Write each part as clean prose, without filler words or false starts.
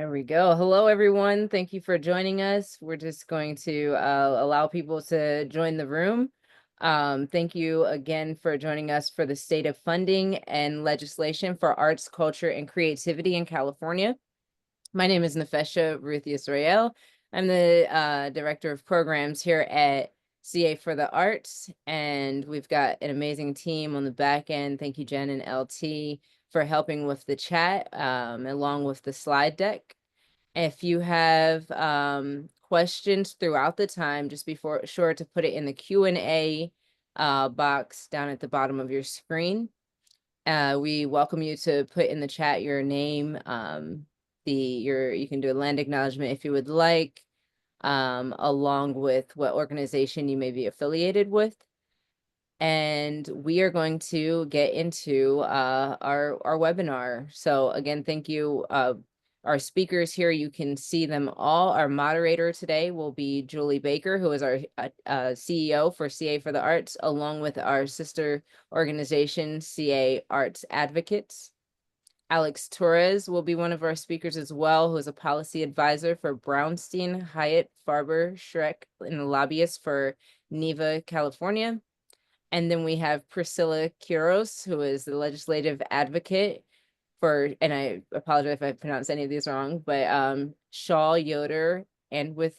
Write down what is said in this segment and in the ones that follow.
There we go. Hello, everyone. Thank you for joining us. We're just going to allow people to join the room. Thank you again for joining us for the State of Funding and Legislation for Arts, Culture, and Creativity in California. My name is Nefesha Ruth Israel. I'm the Director of Programs here at CA for the Arts, and we've got an amazing team on the back end. Thank you, Jen and LT, for helping with the chat, along with the slide deck. If you have questions throughout the time, just be sure to put it in the Q&A box down at the bottom of your screen. We welcome you to put in the chat your name, you can do a land acknowledgement if you would like, along with what organization you may be affiliated with. And we are going to get into our webinar. So again, thank you. Our speakers here, you can see them all. Our moderator today will be Julie Baker, who is our CEO for CA for the Arts, along with our sister organization, CA Arts Advocates. Alex Torres will be one of our speakers as well, who is a policy advisor for Brownstein, Hyatt, Farber, Schrek, and the Lobbyist for NIVA, California. And then we have Priscilla Quiroz, who is the legislative advocate for, and I apologize if I pronounced any of these wrong, but Yoder, Antwih,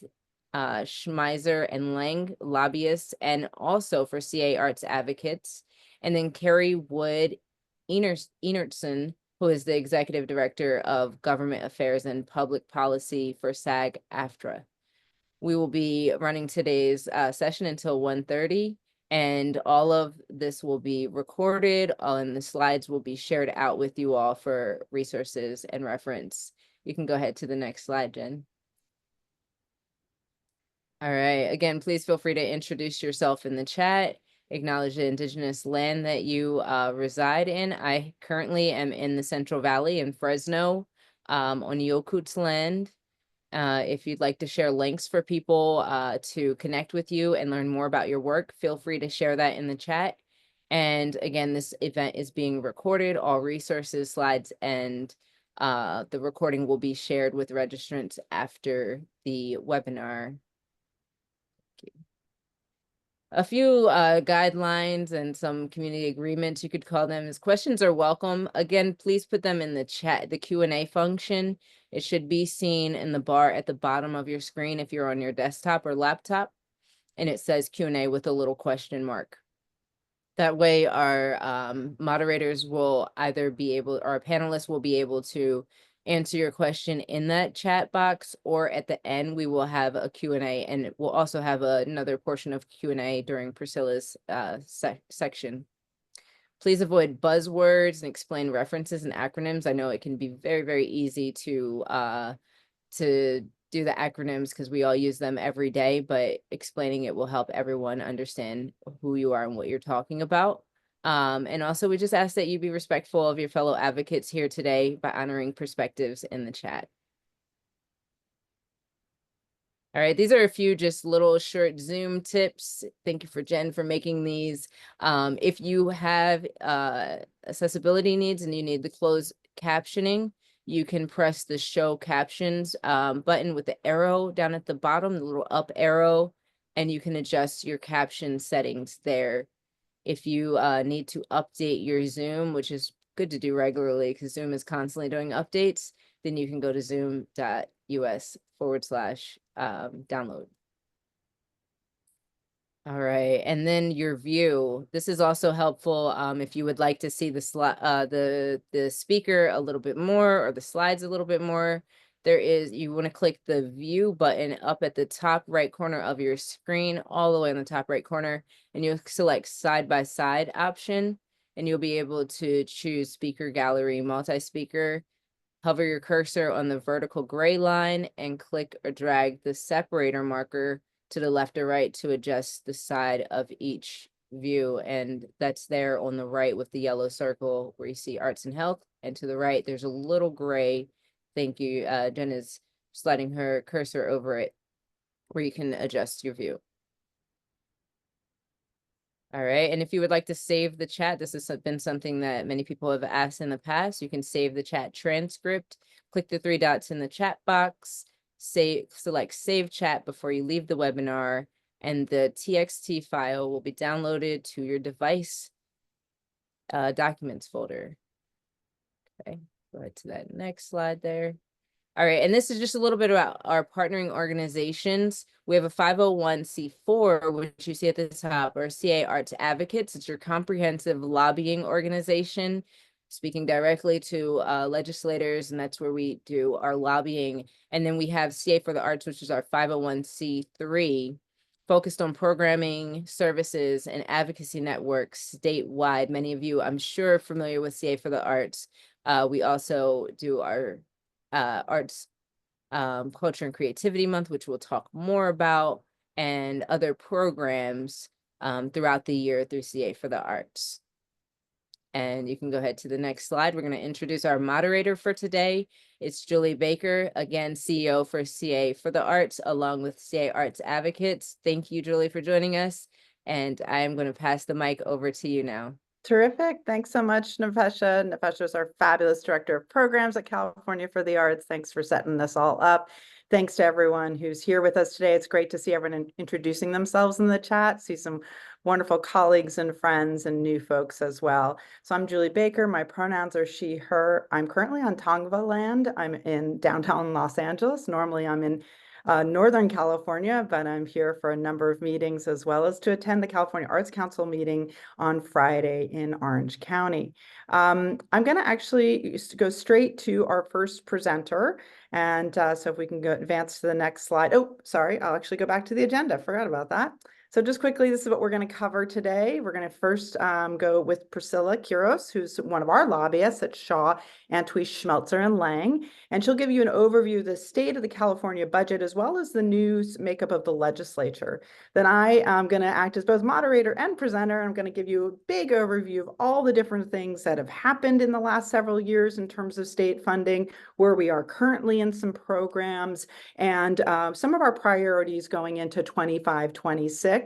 Schmelzer, and Lange, lobbyists, and also for CA Arts Advocates. And then Karri Einertson, who is the executive director of government affairs and public policy for SAG-AFTRA. We will be running today's session until 1:30. And all of this will be recorded, and the slides will be shared out with you all for resources and reference. You can go ahead to the next slide, Jen. All right, again, please feel free to introduce yourself in the chat, acknowledge the indigenous land that you reside in. I currently am in the Central Valley in Fresno, on Yokut's land. If you'd like to share links for people to connect with you and learn more about your work, feel free to share that in the chat. And again, this event is being recorded. All resources, slides, and the recording will be shared with registrants after the webinar. A few guidelines and some community agreements, you could call them, as questions are welcome. Again, please put them in the chat, the Q&A function. It should be seen in the bar at the bottom of your screen if you're on your desktop or laptop, and it says Q&A with a little question mark. That way our moderators will either be able, or our panelists will be able to answer your question in that chat box, or at the end we will have a Q&A, and we'll also have another portion of Q&A during Priscilla's section. Please avoid buzzwords and explain references and acronyms. I know it can be very, very easy to do the acronyms because we all use them every day, but explaining it will help everyone understand who you are and what you're talking about. And also, we just ask that you be respectful of your fellow advocates here today by honoring perspectives in the chat. All right, these are a few just little short Zoom tips. Thank you for Jen for making these. If you have accessibility needs and you need the closed captioning, you can press the show captions button with the arrow down at the bottom, the little up arrow, and you can adjust your caption settings there. If you need to update your Zoom, which is good to do regularly because Zoom is constantly doing updates, then you can go to zoom.us/download. All right, and then your view. This is also helpful if you would like to see the speaker a little bit more or the slides a little bit more. You want to click the view button up at the top right corner of your screen, all the way in the top right corner, and you'll select side by side option, and you'll be able to choose speaker gallery, multi-speaker. Hover your cursor on the vertical gray line and click or drag the separator marker to the left or right to adjust the side of each view. And that's there on the right with the yellow circle where you see arts and health. And to the right, there's a little gray. Thank you. Jen is sliding her cursor over it where you can adjust your view. All right, and if you would like to save the chat, this has been something that many people have asked in the past. You can save the chat transcript, Click the three dots in the chat box, select Save Chat before you leave the webinar, and the TXT file will be downloaded to your device documents folder. Okay, go ahead to that next slide there. All right, and this is just a little bit about our partnering organizations. We have a 501c4, which you see at the top, or CA Arts Advocates. It's your comprehensive lobbying organization, speaking directly to legislators, and that's where we do our lobbying. And then we have CA for the Arts, which is our 501c3, focused on programming, services, and advocacy networks statewide. Many of you, I'm sure, are familiar with CA for the Arts. We also do our Arts, Culture, and Creativity Month, which we'll talk more about, and other programs throughout the year through CA for the Arts. And you can go ahead to the next slide. We're going to introduce our moderator for today. It's Julie Baker, again, CEO for CA for the Arts, along with CA Arts Advocates. Thank you, Julie, for joining us. And I am going to pass the mic over to you now. Terrific. Thanks so much, Nefesha. Nefesha is our fabulous Director of Programs at California for the Arts. Thanks for setting this all up. Thanks to everyone who's here with us today. It's great to see everyone introducing themselves in the chat, see some wonderful colleagues and friends and new folks as well. So I'm Julie Baker. My pronouns are she, her. I'm currently on Tongva land. I'm in downtown Los Angeles. Normally I'm in Northern California, but I'm here for a number of meetings as well as to attend the California Arts Council meeting on Friday in Orange County. I'm going to actually go straight to our first presenter. And so if we can go advance to the next slide. Oh, sorry, I'll actually go back to the agenda. Forgot about that. So just quickly, this is what we're going to cover today. We're going to first go with Priscilla Quiroz, who's one of our lobbyists at Shaw, Antwih, Schmelzer, and Lange. And she'll give you an overview of the state of the California budget, as well as the new makeup of the legislature. Then I am going to act as both moderator and presenter. I'm going to give you a big overview of all the different things that have happened in the last several years in terms of state funding, where we are currently in some programs, and some of our priorities going into 25-26.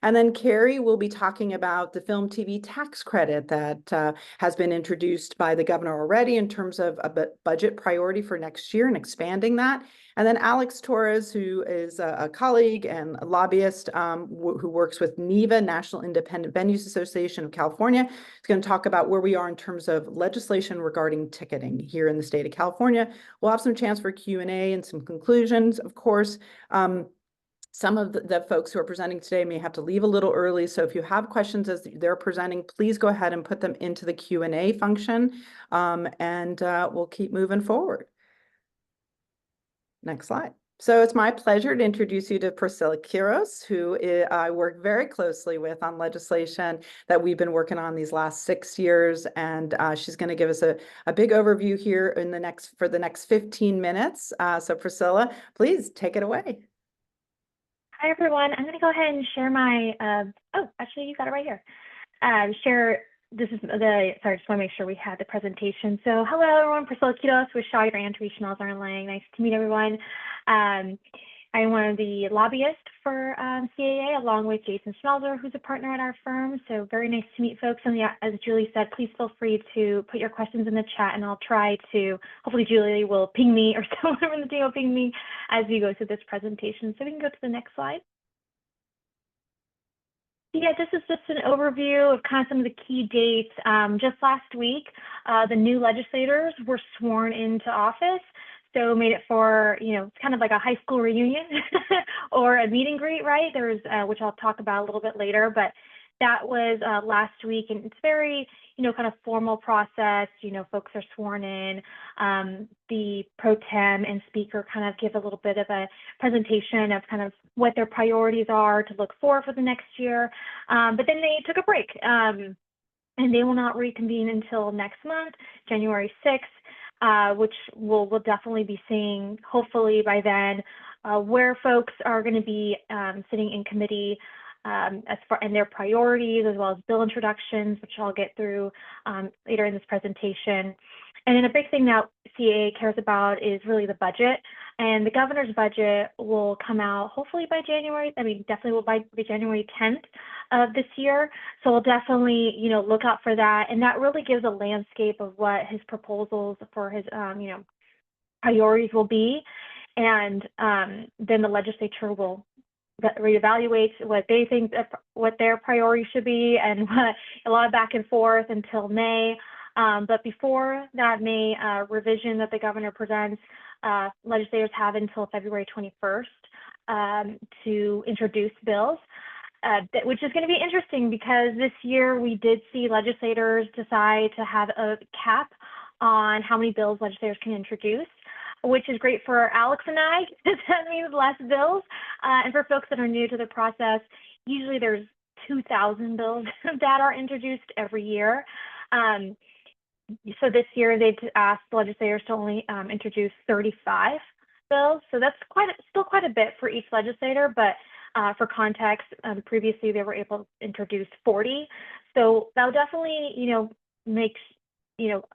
And then Karri will be talking about the film TV tax credit that has been introduced by the governor already in terms of a budget priority for next year and expanding that. And then Alex Torres, who is a colleague and a lobbyist who works with NIVA, National Independent Venues Association of California, is going to talk about where we are in terms of legislation regarding ticketing here in the state of California. We'll have some chance for Q&A and some conclusions, of course. Some of the folks who are presenting today may have to leave a little early, so if you have questions as they're presenting, please go ahead and put them into the Q&A function, and we'll keep moving forward. Next slide. So it's my pleasure to introduce you to Priscilla Quiroz, who I work very closely with on legislation that we've been working on these last 6 years, and she's going to give us a big overview here in for the next 15 minutes. So Priscilla, please take it away. Hi, everyone. I'm going to go ahead and share my, oh, actually, you got it right here. This is sorry, just want to make sure we had the presentation. So hello, everyone. Priscilla Quiroz with Shaw, Yoder, Antwih, Schmelzer, and Lange. Nice to meet everyone. I'm one of the lobbyists for CAA, along with Jason Schmelzer, who's a partner at our firm. So very nice to meet folks. And yeah, as Julie said, please feel free to put your questions in the chat, and I'll try to, hopefully Julie will ping me, or someone from the team will ping me as we go through this presentation. So we can go to the next slide. Yeah, this is just an overview of kind of some of the key dates. Just last week, the new legislators were sworn into office. So made it for, you know, it's kind of like a high school reunion or a meet and greet, right? There's, which I'll talk about a little bit later, but that was last week, and it's very, you know, kind of formal process. You know, folks are sworn in. The pro tem and speaker kind of give a little bit of a presentation of kind of what their priorities are to look for the next year. But then they took a break, and they will not reconvene until next month, January 6th, which we'll definitely be seeing, hopefully by then, where folks are going to be sitting in committee as far and their priorities, as well as bill introductions, which I'll get through later in this presentation. And then a big thing that CAA cares about is really the budget. And the governor's budget will come out hopefully by January. I mean, definitely will by January 10th of this year. So we'll definitely, you know, look out for that. And that really gives a landscape of what his proposals for his, you know, priorities will be, and then the legislature will reevaluate what they think what their priorities should be, and a lot of back and forth until May. But before that May revision that the governor presents, legislators have until February 21st to introduce bills, which is going to be interesting because this year we did see legislators decide to have a cap on how many bills legislators can introduce, which is great for Alex and I, because that means less bills. And for folks that are new to the process, usually there's 2,000 bills that are introduced every year. So this year they've asked legislators to only introduce 35 bills. So that's still quite a bit for each legislator, but for context, previously they were able to introduce 40. So that'll definitely, make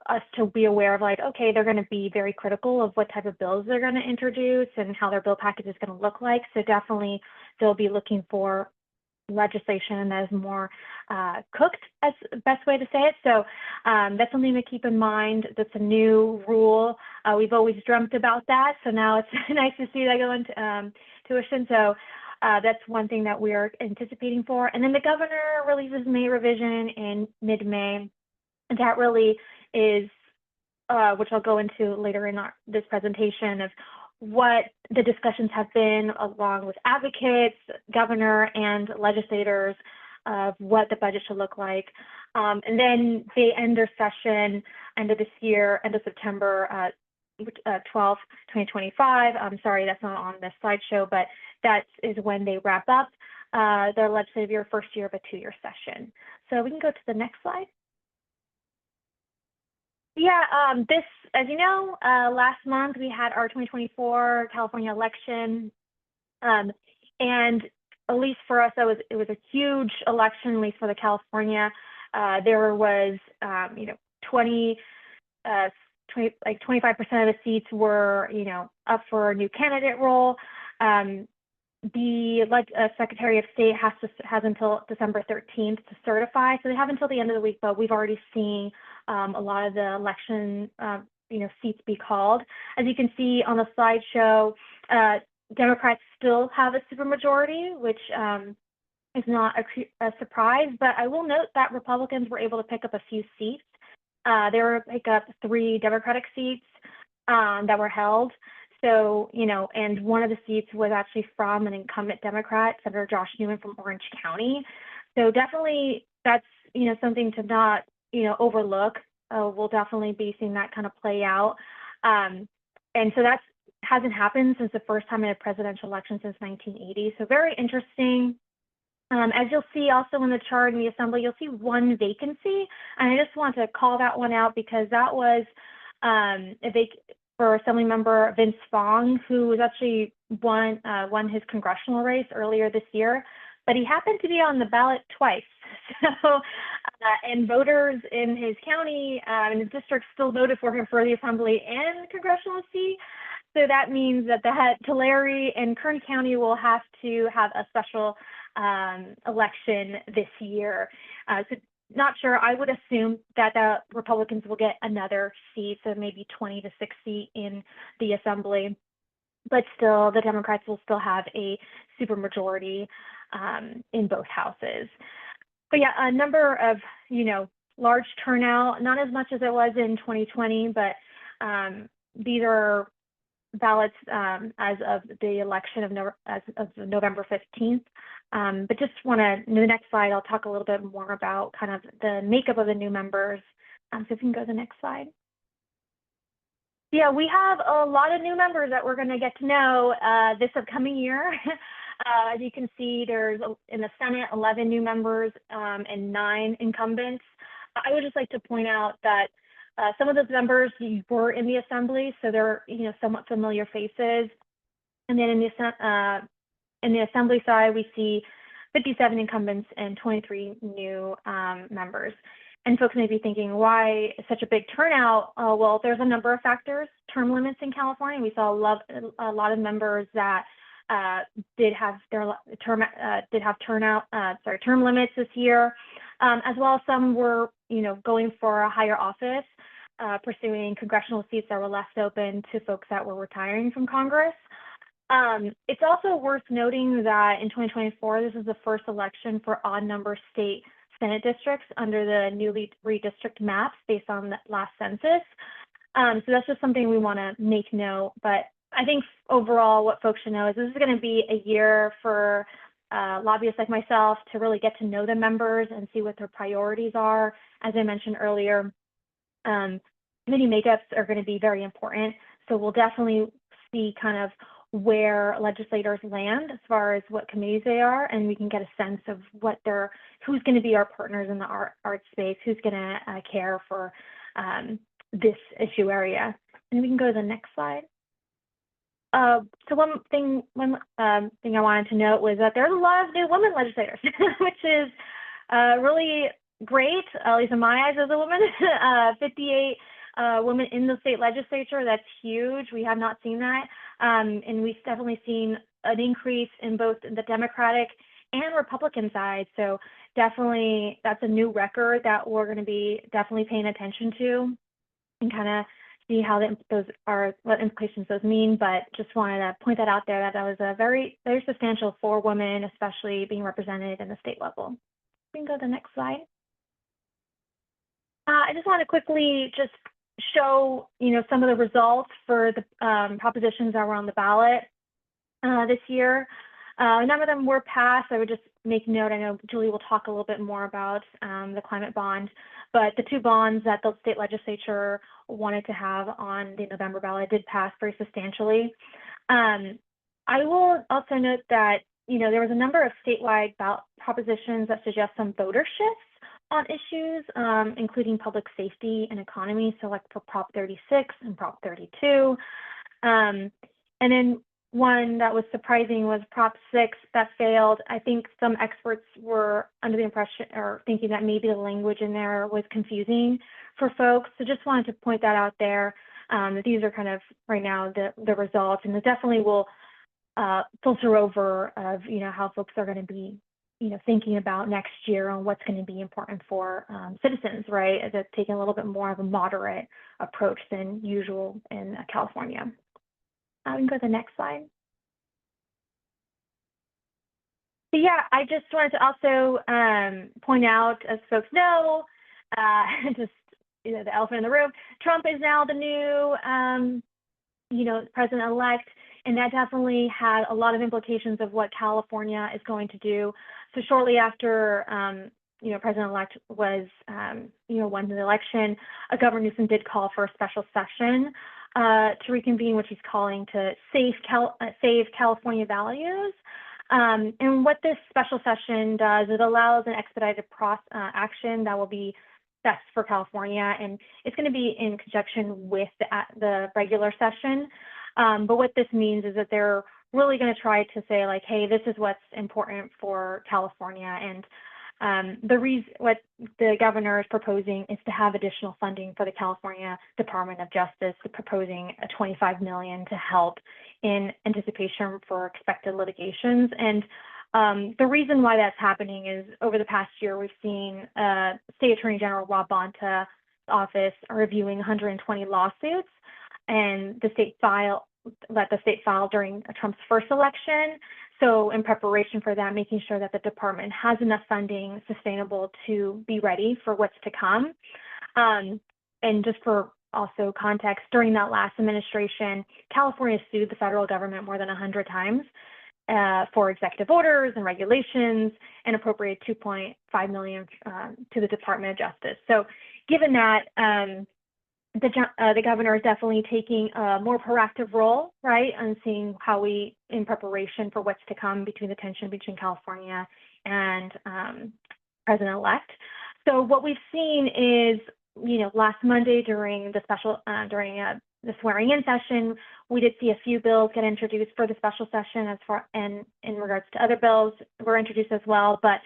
us to be aware of like, okay, they're going to be very critical of what type of bills they're going to introduce and how their bill package is going to look like. So definitely they'll be looking for legislation that is more cooked, as the best way to say it. So that's something to keep in mind. That's a new rule. We've always dreamt about that. So now it's nice to see that go into tuition. So that's one thing that we're anticipating for. And then the governor releases May revision in mid-May. And that really is, which I'll go into later in this presentation, of what the discussions have been along with advocates, governor, and legislators of what the budget should look like. And then they end their session end of this year, end of September 12th, 2025. I'm sorry, that's not on this slideshow, but that is when they wrap up their legislative year, first year of a 2-year session. So we can go to the next slide. Yeah, this, as you know, last month we had our 2024 California election, and at least for us, it was a huge election, at least for the California. There was, 25% of the seats were, up for a new candidate role. The Secretary of State has until December 13th to certify, so they have until the end of the week. But we've already seen a lot of the election, seats be called. As you can see on the slideshow, Democrats still have a supermajority, which is not a surprise. But I will note that Republicans were able to pick up a few seats. They were able to pick up 3 Democratic seats that were held. So, and one of the seats was actually from an incumbent Democrat, Senator Josh Newman from Orange County. So definitely that's, something to not, overlook. We'll definitely be seeing that kind of play out. And so that hasn't happened since the first time in a presidential election since 1980. So very interesting. As you'll see also in the chart in the assembly, you'll see 1 vacancy. And I just want to call that one out because that was for Assemblymember Vince Fong, who was actually won his congressional race earlier this year, but he happened to be on the ballot twice. So, and voters in his county and his district still voted for him for the Assembly and congressional seat. So that means that Tulare and Kern County will have to have a special election this year. So not sure. I would assume that the Republicans will get another seat, so maybe 20 to 60 in the Assembly, but still the Democrats will still have a supermajority in both houses. But yeah, a number of, large turnout, not as much as it was in 2020, but these are ballots as of the election as of November 15th. But just want to, in the next slide, I'll talk a little bit more about kind of the makeup of the new members. So if you can go to the next slide. Yeah, we have a lot of new members that we're going to get to know this upcoming year. As you can see, there's in the Senate 11 new members and 9 incumbents. I would just like to point out that some of those members were in the Assembly, so they're somewhat familiar faces. And then in the Assembly side, we see 57 incumbents and 23 new members. And folks may be thinking, why such a big turnout? Well, there's a number of factors. Term limits in California. We saw a lot of members that did have term limits this year, as well as some were, going for a higher office. pursuing congressional seats that were left open to folks that were retiring from Congress. It's also worth noting that in 2024, this is the first election for odd number state Senate districts under the newly redistrict maps based on the last census. So that's just something we want to make note. But I think overall what folks should know is this is going to be a year for lobbyists like myself to really get to know the members and see what their priorities are. As I mentioned earlier, committee makeups are going to be very important. So we'll definitely see kind of where legislators land as far as what committees they are, and we can get a sense of what who's going to be our partners in the art space, who's going to care for this issue area. And we can go to the next slide. So one thing I wanted to note was that there's a lot of new women legislators, which is really great, at least in my eyes as a woman. 58 women in the state legislature, that's huge. We have not seen that. And we've definitely seen an increase in both the Democratic and Republican side. So definitely that's a new record that we're going to be definitely paying attention to and kind of see how what implications those mean. But just wanted to point that out there, that was a very, very substantial for women, especially being represented in the state level. We can go to the next slide. I just want to quickly just show, some of the results for the propositions that were on the ballot this year. None of them were passed. I would just make note, I know Julie will talk a little bit more about the climate bond, but the two bonds that the state legislature wanted to have on the November ballot did pass very substantially. I will also note that, there was a number of statewide ballot propositions that suggest some voter shifts on issues, including public safety and economy, so like for Prop 36 and Prop 32. And then one that was surprising was Prop 6 that failed. I think some experts were under the impression or thinking that maybe the language in there was confusing for folks. So just wanted to point that out there. These are kind of right now the results, and it definitely will filter over of, how folks are going to be thinking about next year on what's going to be important for citizens, right? That's taking a little bit more of a moderate approach than usual in California. We can go to the next slide. So yeah, I just wanted to also point out, as folks know, just the elephant in the room, Trump is now the new president-elect, and that definitely had a lot of implications of what California is going to do. So shortly after, President-elect was, won the election, Governor Newsom did call for a special session to reconvene, which he's calling to save California values. And what this special session does, it allows an expedited action that will be best for California, and it's going to be in conjunction with the regular session. But what this means is that they're really going to try to say, like, hey, this is what's important for California. And what the governor is proposing is to have additional funding for the California Department of Justice, proposing a $25 million to help in anticipation for expected litigations. And the reason why that's happening is over the past year, we've seen State Attorney General Rob Bonta's office reviewing 120 lawsuits, and the state file during Trump's first election. So in preparation for that, making sure that the department has enough funding sustainable to be ready for what's to come. And just for also context, during that last administration, California sued the federal government more than 100 times for executive orders and regulations, and appropriated $2.5 million to the Department of Justice. So given that, the governor is definitely taking a more proactive role, right, and seeing how we, in preparation for what's to come between the tension between California and President-elect. So what we've seen is, last Monday during the the swearing-in session, we did see a few bills get introduced for the special session and in regards to other bills were introduced as well. But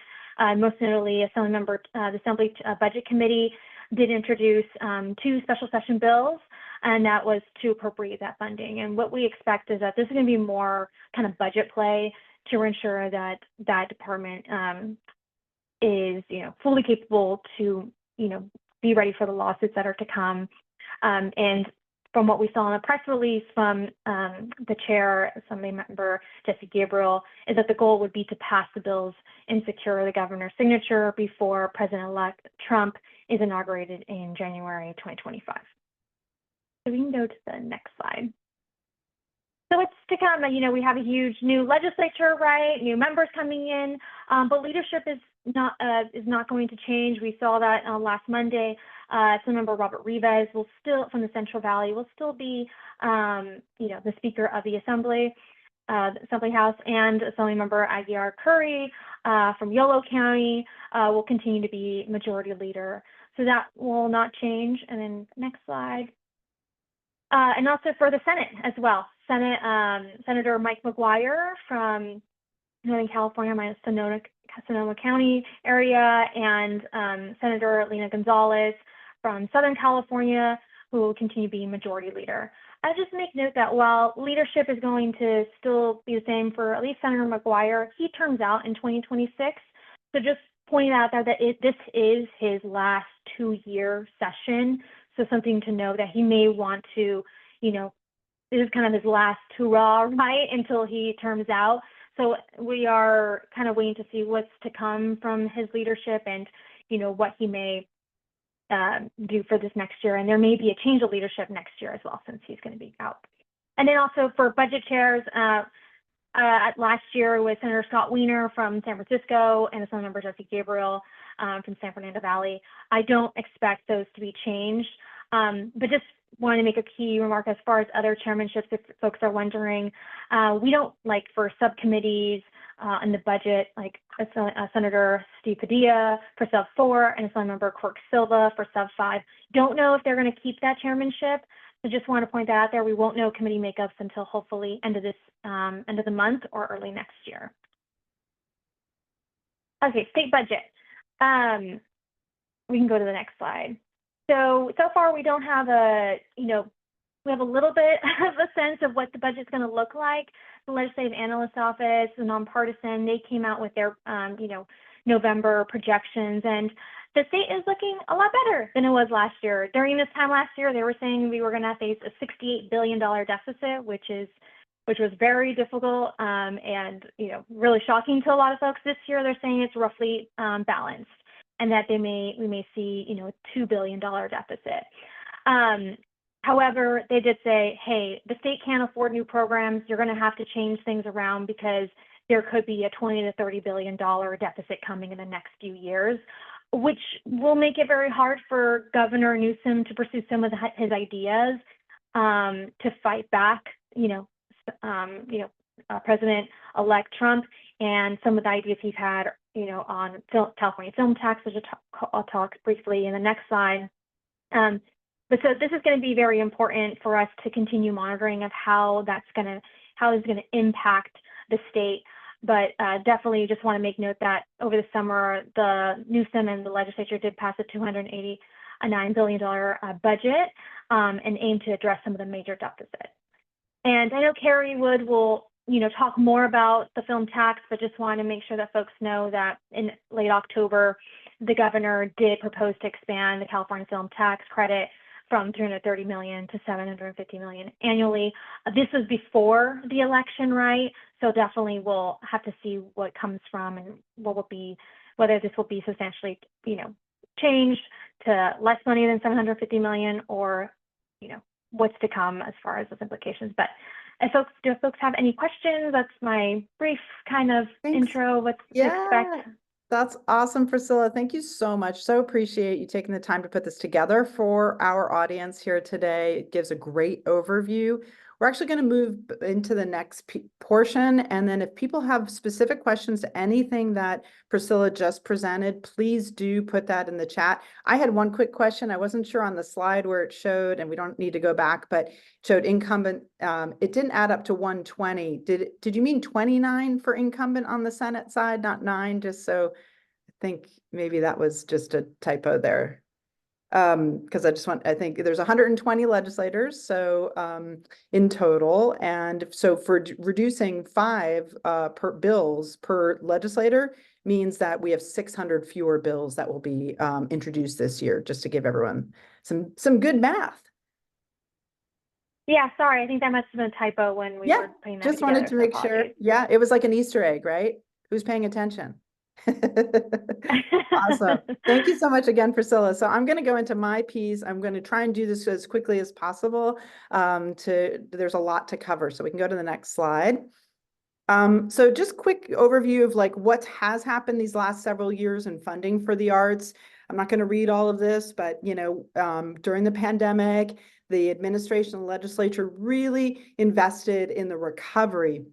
most notably, the Assembly Budget Committee did introduce 2 special session bills, and that was to appropriate that funding. And what we expect is that this is going to be more kind of budget play to ensure that that department is, fully capable to, be ready for the lawsuits that are to come. And from what we saw in the press release from the chair, Assembly member Jesse Gabriel, is that the goal would be to pass the bills and secure the governor's signature before President-elect Trump is inaugurated in January 2025. So we can go to the next slide. So it's to come, we have a huge new legislature, right? New members coming in, but leadership is not going to change. We saw that last Monday. Assemblymember Robert Rivas will still, from the Central Valley, will still be, the Speaker of the Assembly House, and Assemblymember Aguiar Karri from Yolo County will continue to be Majority Leader. So that will not change. And then next slide. And also for the Senate as well. Senator Mike McGuire from Northern California, minus Sonoma County area, and Senator Lena Gonzalez from Southern California, who will continue being Majority Leader. I just make note that while leadership is going to still be the same for at least Senator McGuire, he terms out in 2026. So just pointing out that this is his last 2-year session. So something to know that he may want to, this is kind of his last hurrah, right, until he terms out. So we are kind of waiting to see what's to come from his leadership and, what he may do for this next year. And there may be a change of leadership next year as well, since he's going to be out. And then also for budget chairs, last year was Senator Scott Wiener from San Francisco and Assemblymember Jesse Gabriel from San Fernando Valley. I don't expect those to be changed, but just want to make a key remark as far as other chairmanships, if folks are wondering. We don't, like, for subcommittees in the budget, like Senator Steve Padilla for Sub 4 and Assemblymember Quirk Silva for Sub 5. Don't know if they're going to keep that chairmanship. So just want to point that out there. We won't know committee makeups until hopefully end of the month or early next year. Okay, state budget. We can go to the next slide. So far we don't have we have a little bit of a sense of what the budget's going to look like. The Legislative Analyst Office, the nonpartisan, they came out with their, November projections, and the state is looking a lot better than it was last year. During this time last year, they were saying we were going to face a $68 billion deficit, which was very difficult and, really shocking to a lot of folks. This year, they're saying it's roughly balanced, and that we may see, a $2 billion deficit. However, they did say, hey, the state can't afford new programs. You're going to have to change things around because there could be a $20 to $30 billion deficit coming in the next few years, which will make it very hard for Governor Newsom to pursue some of his ideas to fight back, President-elect Trump and some of the ideas he's had, on California film tax, which I'll talk briefly in the next slide. But so this is going to be very important for us to continue monitoring of how it's going to impact the state. But definitely just want to make note that over the summer, the Newsom and the legislature did pass a $289 billion budget and aim to address some of the major deficits. And I know Karri Wood will, talk more about the film tax, but just want to make sure that folks know that in late October, the governor did propose to expand the California film tax credit from $330 million to $750 million annually. This was before the election, right? So definitely we'll have to see what comes from and whether this will be substantially, changed to less money than $750 million or, what's to come as far as those implications. But do folks have any questions? That's my brief kind of intro. What to expect. That's awesome, Priscilla. Thank you so much. So appreciate you taking the time to put this together for our audience here today. It gives a great overview. We're actually going to move into the next portion. And then if people have specific questions to anything that Priscilla just presented, please do put that in the chat. I had one quick question. I wasn't sure on the slide where it showed, and we don't need to go back, but it showed incumbent. It didn't add up to 120. Did you mean 29 for incumbent on the Senate side, not 9? Just so I think maybe that was just a typo there. Because I think there's 120 legislators, so in total, and so for reducing 5 per bills per legislator means that we have 600 fewer bills that will be introduced this year, just to give everyone some good math. Yeah, sorry, I think that must have been a typo when we Yeah, were putting that just together. wanted to So make sure. apologies. Yeah, it was like an Easter egg, right? Who's paying attention? Awesome. Thank you so much again, Priscilla. So I'm going to go into my piece. I'm going to try and do this as quickly as possible. There's a lot to cover, so we can go to the next slide. So just quick overview of like what has happened these last several years in funding for the arts. I'm not going to read all of this, but during the pandemic, the administration and legislature really invested in the recovery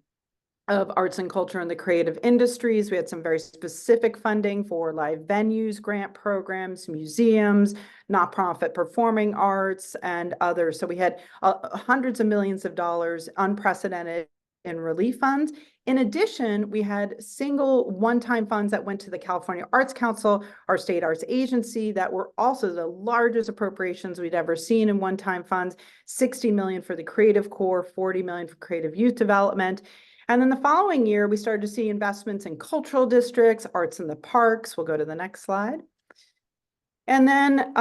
of arts and culture and the creative industries. We had some very specific funding for live venues, grant programs, museums, nonprofit performing arts, and others. So we had hundreds of millions of dollars, unprecedented in relief funds. In addition, we had single one-time funds that went to the California Arts Council, our state arts agency, that were also the largest appropriations we'd ever seen in one-time funds, 60 million for the Creative Corps, 40 million for creative youth development. And then the following year, we started to see investments in cultural districts, arts in the parks. We'll go to the next slide. And then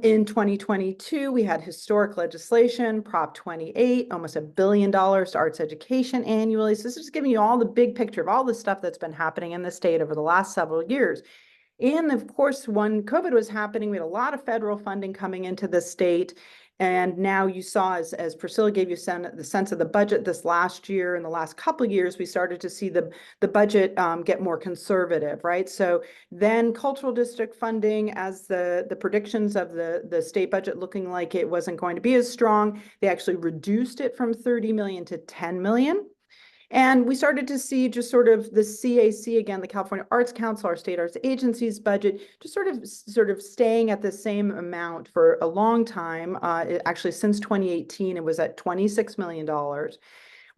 in 2022, we had historic legislation, Prop 28, almost $1 billion to arts education annually. So this is giving you all the big picture of all the stuff that's been happening in the state over the last several years. And of course, when COVID was happening, we had a lot of federal funding coming into the state. And now you saw, as Priscilla gave you the sense of the budget this last year, in the last couple of years, we started to see the budget get more conservative, right? So then cultural district funding, as the predictions of the state budget looking like it wasn't going to be as strong, they actually reduced it from 30 million to 10 million. And we started to see just sort of the CAC, again, the California Arts Council, our state arts agency's budget, just sort of staying at the same amount for a long time. Actually, since 2018, it was at $26 million.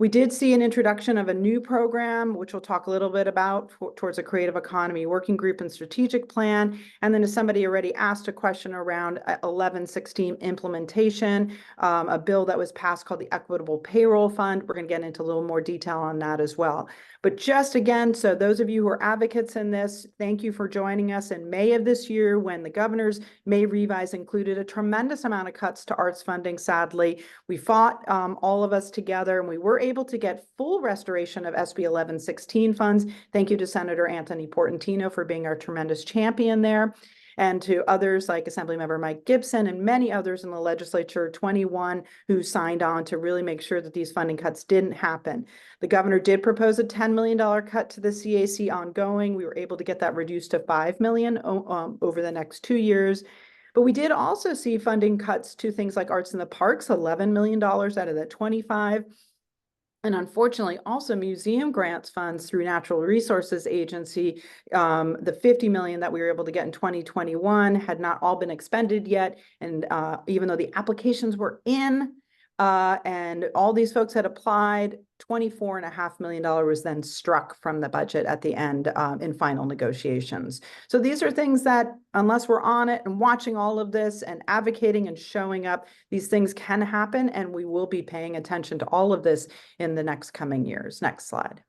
We did see an introduction of a new program, which we'll talk a little bit about, towards a creative economy working group and strategic plan. And then as somebody already asked a question around 1116 implementation, a bill that was passed called the Equitable Payroll Fund. We're going to get into a little more detail on that as well. But just again, so those of you who are advocates in this, thank you for joining us in May of this year, when the governor's May revise included a tremendous amount of cuts to arts funding. Sadly, we fought, all of us together, and we were able to get full restoration of SB 1116 funds. Thank you to Senator Anthony Portantino for being our tremendous champion there, and to others like Assemblymember Mike Gibson and many others in the legislature, 21, who signed on to really make sure that these funding cuts didn't happen. The governor did propose a $10 million cut to the CAC ongoing. We were able to get that reduced to $5 million over the next 2 years. But we did also see funding cuts to things like arts in the parks, $11 million out of that 25. And unfortunately, also museum grants funds through Natural Resources Agency, the 50 million that we were able to get in 2021 had not all been expended yet. And even though the applications were in, and all these folks had applied, $24.5 million was then struck from the budget at the end in final negotiations. So these are things that, unless we're on it and watching all of this and advocating and showing up, these things can happen, and we will be paying attention to all of this in the next coming years. Next slide.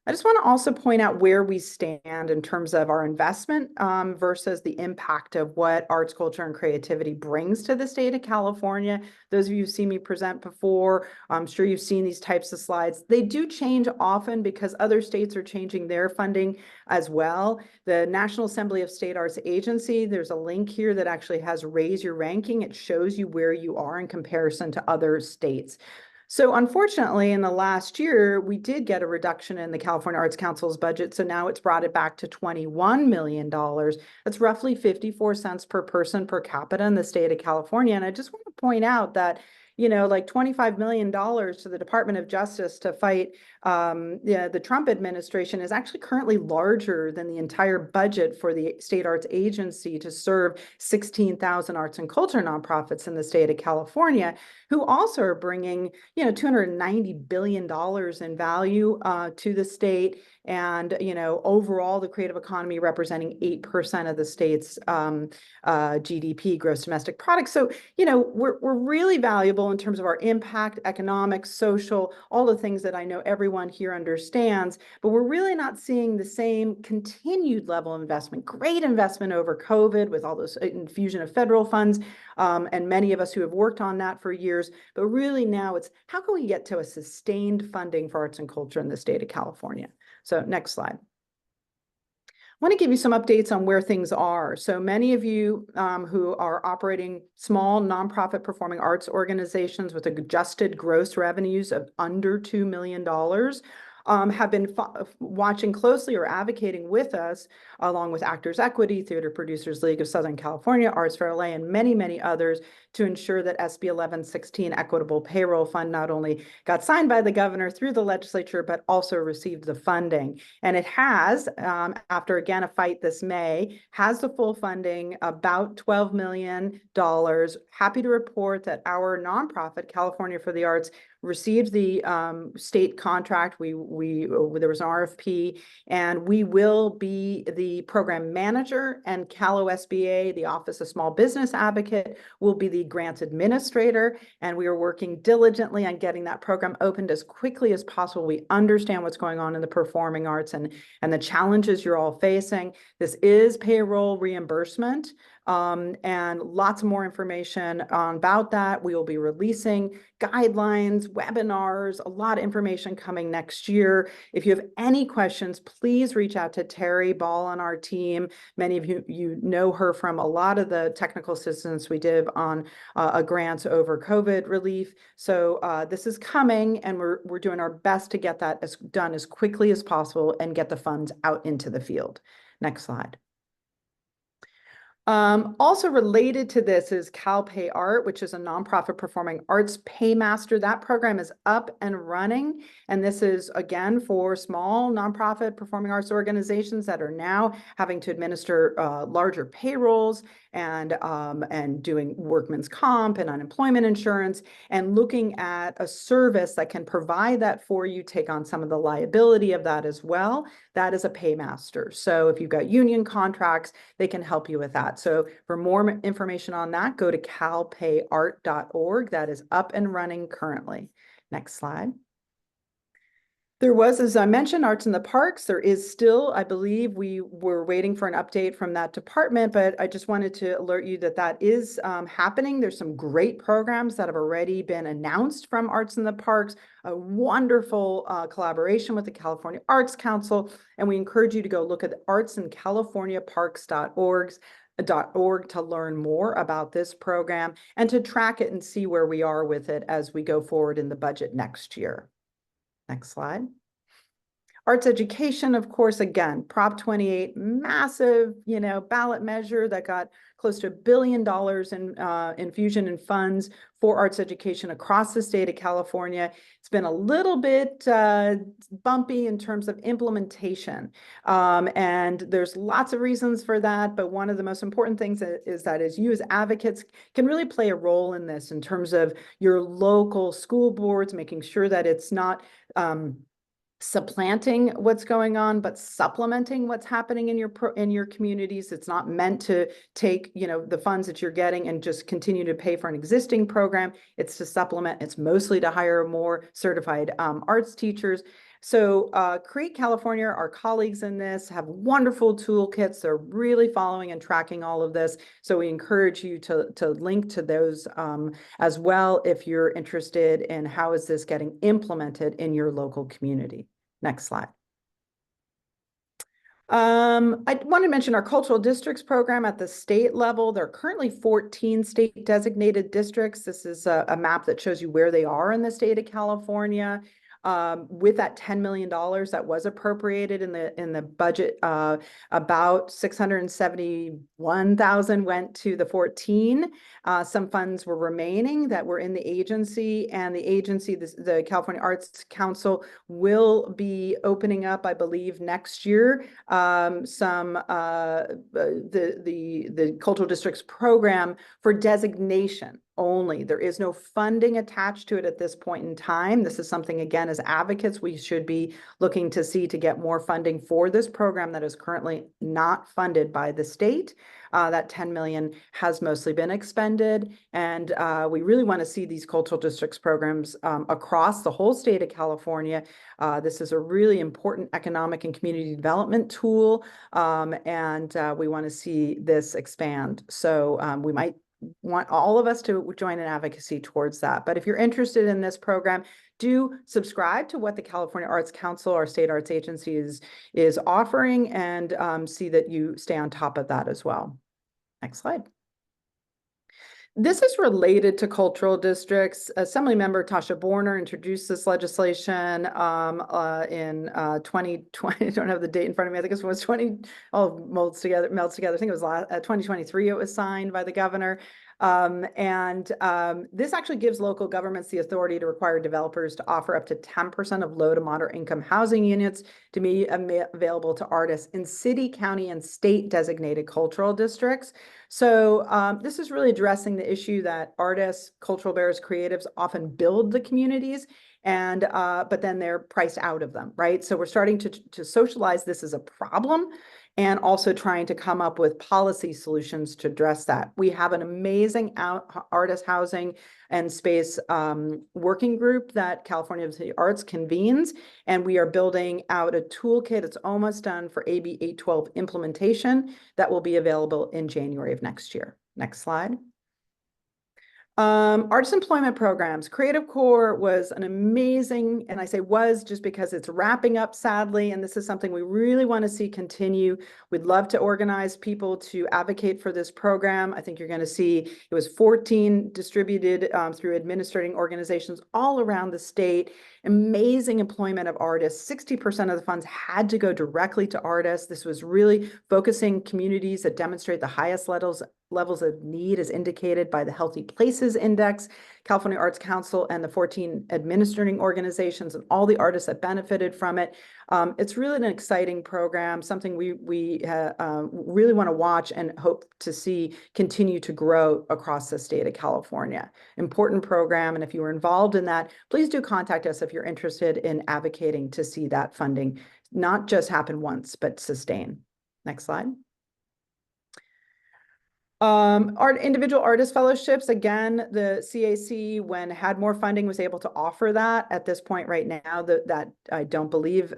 I just want to also point out where we stand in terms of our investment versus the impact of what arts, culture, and creativity brings to the state of California. Those of you who've seen me present before, I'm sure you've seen these types of slides. They do change often because other states are changing their funding as well. The National Assembly of State Arts Agency, there's a link here that actually has Raise Your Ranking. It shows you where you are in comparison to other states. So unfortunately, in the last year, we did get a reduction in the California Arts Council's budget. So now it's brought it back to $21 million. That's roughly 54 cents per person per capita in the state of California. And I just want to point out that, like $25 million to the Department of Justice to fight the Trump administration is actually currently larger than the entire budget for the State Arts Agency to serve 16,000 arts and culture nonprofits in the state of California, who also are bringing, $290 billion in value to the state. And, overall, the creative economy representing 8% of the state's GDP, gross domestic product. So, we're really valuable in terms of our impact, economic, social, all the things that I know everyone here understands, but we're really not seeing the same continued level of investment, great investment over COVID with all this infusion of federal funds. And many of us who have worked on that for years years, but really now it's how can we get to a sustained funding for arts and culture in the state of California? So next slide. I want to give you some updates on where things are. So many of you who are operating small nonprofit performing arts organizations with adjusted gross revenues of under $2 million have been watching closely or advocating with us, along with Actors Equity, Theater Producers League of Southern California, Arts for LA, and many, many others to ensure that SB 1116 Equitable Payroll Fund not only got signed by the governor through the legislature, but also received the funding. And it has, after again a fight this May, has the full funding, about $12 million. Happy to report that our nonprofit, California for the Arts, received the state contract. There was an RFP, and we will be the program manager, and Cal OSBA, the Office of Small Business Advocate, will be the grant administrator, and we are working diligently on getting that program opened as quickly as possible. We understand what's going on in the performing arts and the challenges you're all facing. This is payroll reimbursement. And lots more information about that. We will be releasing guidelines, webinars, a lot of information coming next year. If you have any questions, please reach out to Terry Ball on our team. Many of you know her from a lot of the technical assistance we did on a grant over COVID relief. So this is coming, and we're doing our best to get that done as quickly as possible and get the funds out into the field. Next slide. Also related to this is CalPay Art, which is a nonprofit performing arts paymaster. That program is up and running. And this is, again, for small nonprofit performing arts organizations that are now having to administer larger payrolls and doing workman's comp and unemployment insurance, and looking at a service that can provide that for you, take on some of the liability of that as well. That is a paymaster. So if you've got union contracts, they can help you with that. So for more information on that, go to calpayart.org. That is up and running currently. Next slide. There was, as I mentioned, Arts in the Parks. There is still, I believe we were waiting for an update from that department, but I just wanted to alert you that that is happening. There's some great programs that have already been announced from Arts in the Parks, a wonderful collaboration with the California Arts Council, and we encourage you to go look at artsinCaliforniaParks.org to learn more about this program and to track it and see where we are with it as we go forward in the budget next year. Next slide. Arts education, of course, again, Prop 28, massive, ballot measure that got close to $1 billion in infusion in funds for arts education across the state of California. It's been a little bit bumpy in terms of implementation. And there's lots of reasons for that. But one of the most important things is that you as advocates can really play a role in this in terms of your local school boards, making sure that it's not supplanting what's going on, but supplementing what's happening in your communities. It's not meant to take, the funds that you're getting and just continue to pay for an existing program. It's to supplement. It's mostly to hire more certified arts teachers. So Create California, our colleagues in this, have wonderful toolkits. They're really following and tracking all of this. So we encourage you to link to those as well if you're interested in how is this getting implemented in your local community. Next slide. I want to mention our cultural districts program at the state level. There are currently 14 state designated districts. This is a map that shows you where they are in the state of California. With that $10 million that was appropriated in the budget, about $671,000 went to the 14. Some funds were remaining that were in the agency, and the agency, the California Arts Council, will be opening up, I believe, next year the cultural districts program for designation only. There is no funding attached to it at this point in time. This is something, again, as advocates, we should be looking to see to get more funding for this program that is currently not funded by the state. That $10 million has mostly been expended, and we really want to see these cultural districts programs across the whole state of California. This is a really important economic and community development tool, and we want to see this expand. So we might want all of us to join in advocacy towards that. But if you're interested in this program, do subscribe to what the California Arts Council, our state arts agency, is offering, and see that you stay on top of that as well. Next slide. This is related to cultural districts. Assemblymember Tasha Borner introduced this legislation in 2020. I don't have the date in front of me. I think it was 20. Oh, melts together. I think it was 2023. It was signed by the governor. This actually gives local governments the authority to require developers to offer up to 10% of low to moderate income housing units to be available to artists in city, county, and state designated cultural districts. So this is really addressing the issue that artists, cultural bearers, creatives often build the communities, and but then they're priced out of them, right? So we're starting to socialize this as a problem, and also trying to come up with policy solutions to address that. We have an amazing artist housing and space working group that California University of Arts convenes, and we are building out a toolkit. It's almost done for AB 812 implementation that will be available in January of next year. Next slide. Artist employment programs. Creative Corps was an amazing, and I say was just because it's wrapping up sadly, and this is something we really want to see continue. We'd love to organize people to advocate for this program. I think you're going to see it was 14 distributed through administrating organizations all around the state. Amazing employment of artists. 60% of the funds had to go directly to artists. This was really focusing communities that demonstrate the highest levels of need as indicated by the Healthy Places Index, California Arts Council, and the 14 administrating organizations and all the artists that benefited from it. It's really an exciting program, something we really want to watch and hope to see continue to grow across the state of California. Important program, and if you were involved in that, please do contact us if you're interested in advocating to see that funding not just happen once, but sustain. Next slide. Individual artist fellowships, again, the CAC, when had more funding, was able to offer that. At this point right now, that I don't believe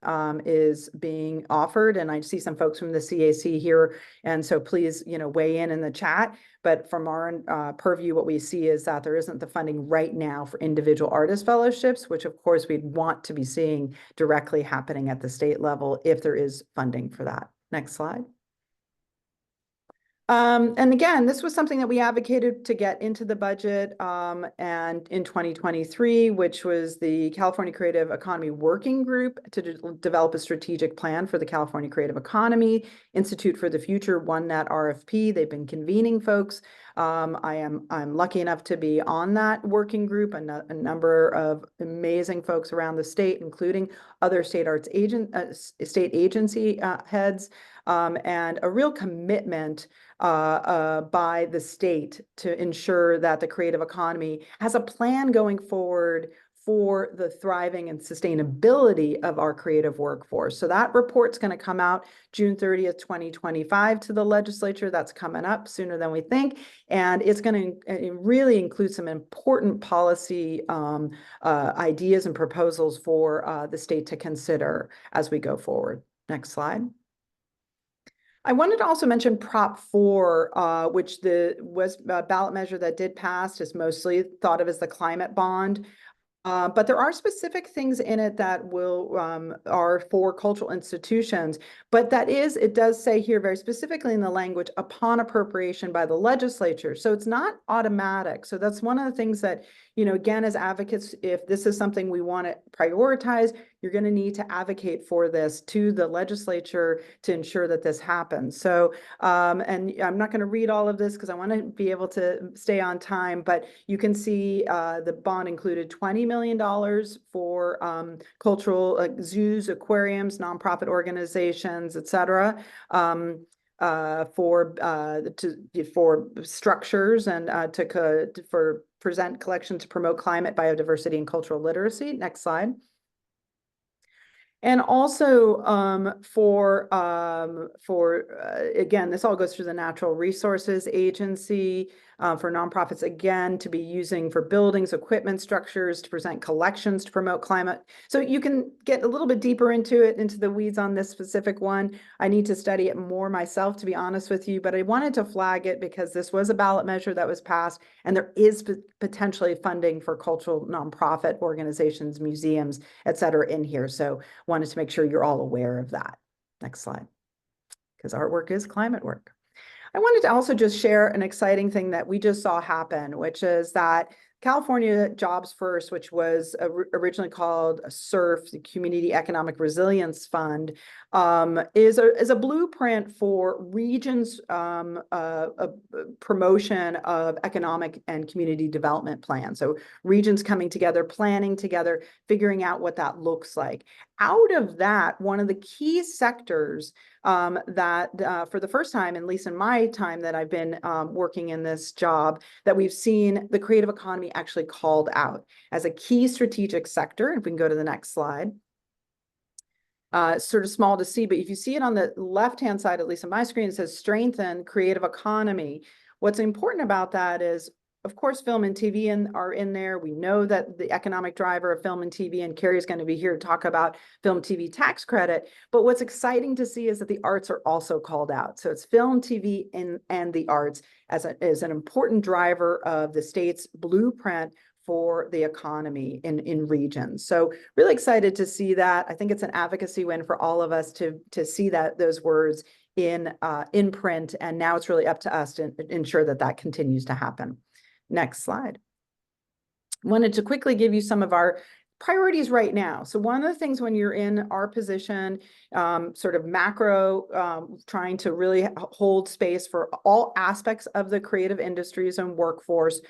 is being offered, and I see some folks from the CAC here, and so please, weigh in the chat. But from our purview, what we see is that there isn't the funding right now for individual artist fellowships, which of course we'd want to be seeing directly happening at the state level if there is funding for that. Next slide. And again, this was something that we advocated to get into the budget and in 2023, which was the California Creative Economy Working Group to develop a strategic plan for the California Creative Economy. Institute for the Future won that RFP. They've been convening folks. I'm lucky enough to be on that working group, a number of amazing folks around the state, including other state arts state agency heads, and a real commitment by the state to ensure that the creative economy has a plan going forward for the thriving and sustainability of our creative workforce. So that report's going to come out June 30th, 2025 to the legislature. That's coming up sooner than we think. And it's going to really include some important policy ideas and proposals for the state to consider as we go forward. Next slide. I wanted to also mention Prop 4, which was a ballot measure that did pass, is mostly thought of as the climate bond. But there are specific things in it that are for cultural institutions, but it does say here very specifically in the language, upon appropriation by the legislature. So it's not automatic. So that's one of the things that, again, as advocates, if this is something we want to prioritize, you're going to need to advocate for this to the legislature to ensure that this happens. So, and I'm not going to read all of this because I want to be able to stay on time, but you can see the bond included $20 million for cultural zoos, aquariums, nonprofit organizations, et cetera, for structures and for present collection to promote climate, biodiversity, and cultural literacy. Next slide. And also again, this all goes through the Natural Resources Agency. for nonprofits, again, to be using for buildings, equipment, structures, to present collections to promote climate. So you can get a little bit deeper into it, into the weeds on this specific one. I need to study it more myself, to be honest with you, but I wanted to flag it because this was a ballot measure that was passed, and there is potentially funding for cultural nonprofit organizations, museums, et cetera, in here. So wanted to make sure you're all aware of that. Next slide, because artwork is climate work. I wanted to also just share an exciting thing that we just saw happen, which is that California Jobs First, which was originally called SERF, the Community Economic Resilience Fund, is a blueprint for regions' promotion of economic and community development plans. So regions coming together, planning together, figuring out what that looks like. Out of that, one of the key sectors that for the first time, at least in my time that I've been working in this job, that we've seen the creative economy actually called out as a key strategic sector. If we can go to the next slide. Sort of small to see, but if you see it on the left-hand side, at least on my screen, it says strengthen creative economy. What's important about that is, of course, film and TV are in there. We know that the economic driver of film and TV, and Karri is going to be here to talk about film TV tax credit. But what's exciting to see is that the arts are also called out. So it's film, TV, and the arts as an important driver of the state's blueprint for the economy in regions. So really excited to see that. I think it's an advocacy win for all of us to see that those words in print, and now it's really up to us to ensure that that continues to happen. Next slide. Wanted to quickly give you some of our priorities right now. So one of the things when you're in our position, sort of macro, trying to really hold space for all aspects of the creative industries and workforce,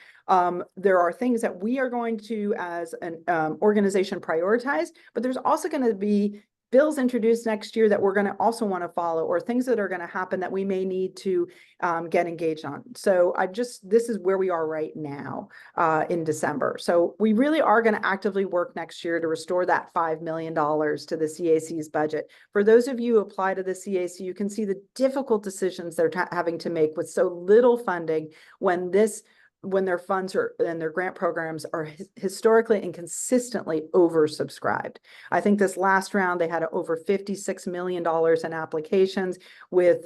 there are things that we are going to, as an organization, prioritize, but there's also going to be bills introduced next year that we're going to also want to follow, or things that are going to happen that we may need to get engaged on. So this is where we are right now in December. So we really are going to actively work next year to restore that $5 million to the CAC's budget. For those of you who apply to the CAC, you can see the difficult decisions they're having to make with so little funding when their funds and their grant programs are historically and consistently oversubscribed. I think this last round, they had over $56 million in applications with,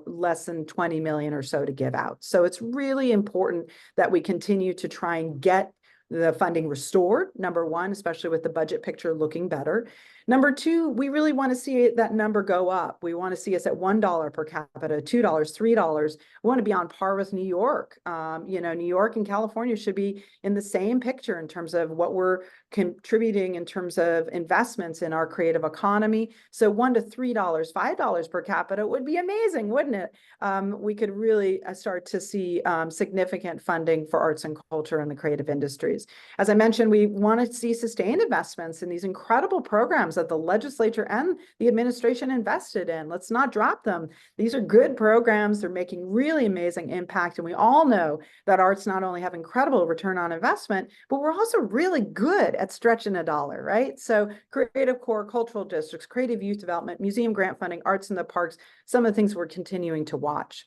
less than 20 million or so to give out. So it's really important that we continue to try and get the funding restored, number one, especially with the budget picture looking better. Number two, we really want to see that number go up. We want to see us at $1 per capita, $2, $3. We want to be on par with New York. New York and California should be in the same picture in terms of what we're contributing in terms of investments in our creative economy. So $1 to $3, $5 per capita would be amazing, wouldn't it? We could really start to see significant funding for arts and culture and the creative industries. As I mentioned, we want to see sustained investments in these incredible programs that the legislature and the administration invested in. Let's not drop them. These are good programs. They're making really amazing impact. And we all know that arts not only have incredible return on investment, but we're also really good at stretching a dollar, right? So creative core, cultural districts, creative youth development, museum grant funding, arts in the parks, some of the things we're continuing to watch.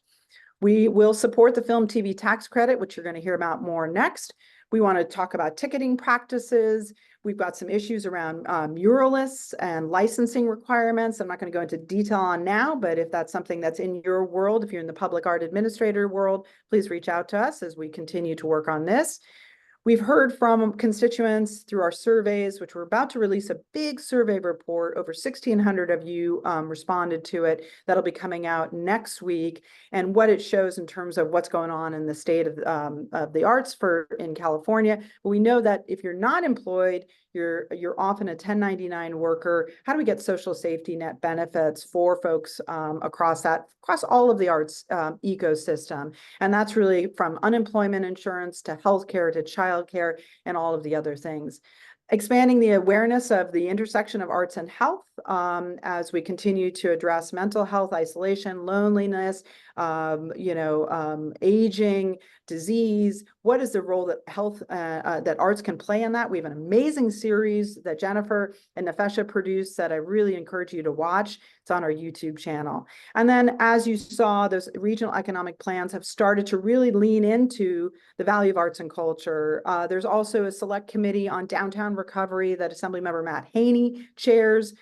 We will support the film TV tax credit, which you're going to hear about more next. We want to talk about ticketing practices. We've got some issues around muralists and licensing requirements. I'm not going to go into detail on now, but if that's something that's in your world, if you're in the public art administrator world, please reach out to us as we continue to work on this. We've heard from constituents through our surveys, which we're about to release a big survey report. Over 1,600 of you responded to it. That'll be coming out next week, and what it shows in terms of what's going on in the state of the arts in California. But we know that if you're not employed, you're often a 1099 worker. How do we get social safety net benefits for folks across all of the arts ecosystem? And that's really from unemployment insurance to healthcare to childcare and all of the other things. expanding the awareness of the intersection of arts and health as we continue to address mental health, isolation, loneliness, aging, disease. What is the role that that arts can play in that? We have an amazing series that Jennifer and Nefesha produced that I really encourage you to watch. It's on our YouTube channel. And then, as you saw, those regional economic plans have started to really lean into the value of arts and culture. There's also a select committee on downtown recovery that Assemblymember Matt Haney chairs.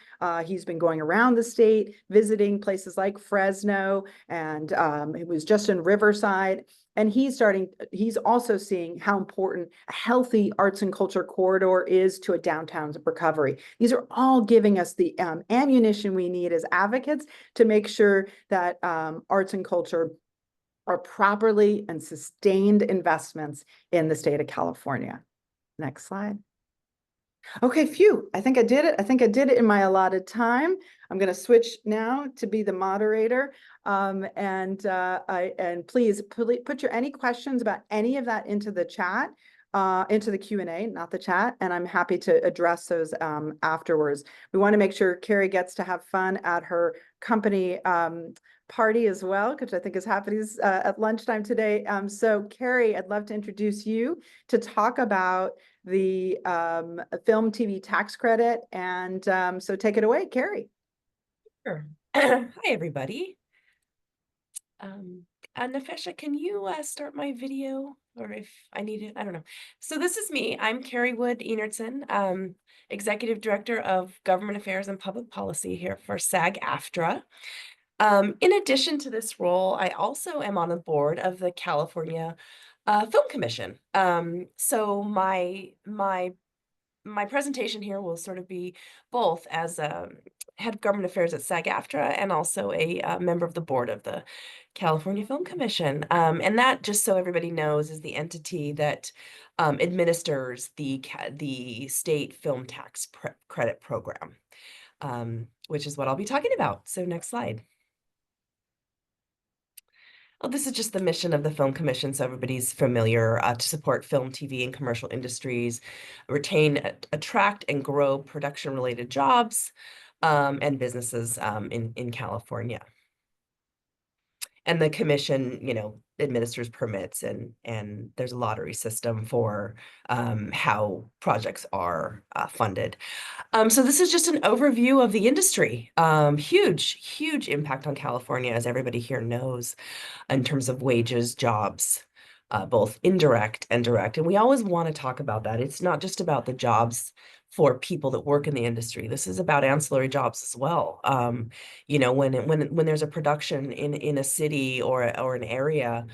He's been going around the state, visiting places like Fresno, and it was just in Riverside. And he's also seeing how important a healthy arts and culture corridor is to a downtown recovery. These are all giving us the ammunition we need as advocates to make sure that arts and culture are properly and sustained investments in the state of California. Next slide. Okay, phew, I think I did it. I think I did it in my allotted time. I'm going to switch now to be the moderator. And please put your any questions about any of that into the chat, into the Q&A, not the chat, and I'm happy to address those afterwards. We want to make sure Karri gets to have fun at her company party as well, which I think is happening at lunchtime today. So Karri, I'd love to introduce you to talk about the film TV tax credit. And so take it away, Karri. Sure. Hi, everybody. Nefesha, can you start my video? Or if I need it, I don't know. So this is me. I'm Karri Einertson, Executive Director of Government Affairs and Public Policy here for SAG-AFTRA. In addition to this role, I also am on the board of the California Film Commission. So my presentation here will sort of be both as head of government affairs at SAG-AFTRA and also a member of the board of the California Film Commission. And that, just so everybody knows, is the entity that administers the state film tax credit program, which is what I'll be talking about. So next slide. Well, this is just the mission of the Film Commission, so everybody's familiar, to support film, TV, and commercial industries, retain, attract, and grow production-related jobs and businesses in California. And the commission, administers permits, and there's a lottery system for how projects are funded. So this is just an overview of the industry. Huge impact on California, as everybody here knows, in terms of wages, jobs, both indirect and direct. And we always want to talk about that. It's not just about the jobs for people that work in the industry. This is about ancillary jobs as well. When there's a production in a city or an area,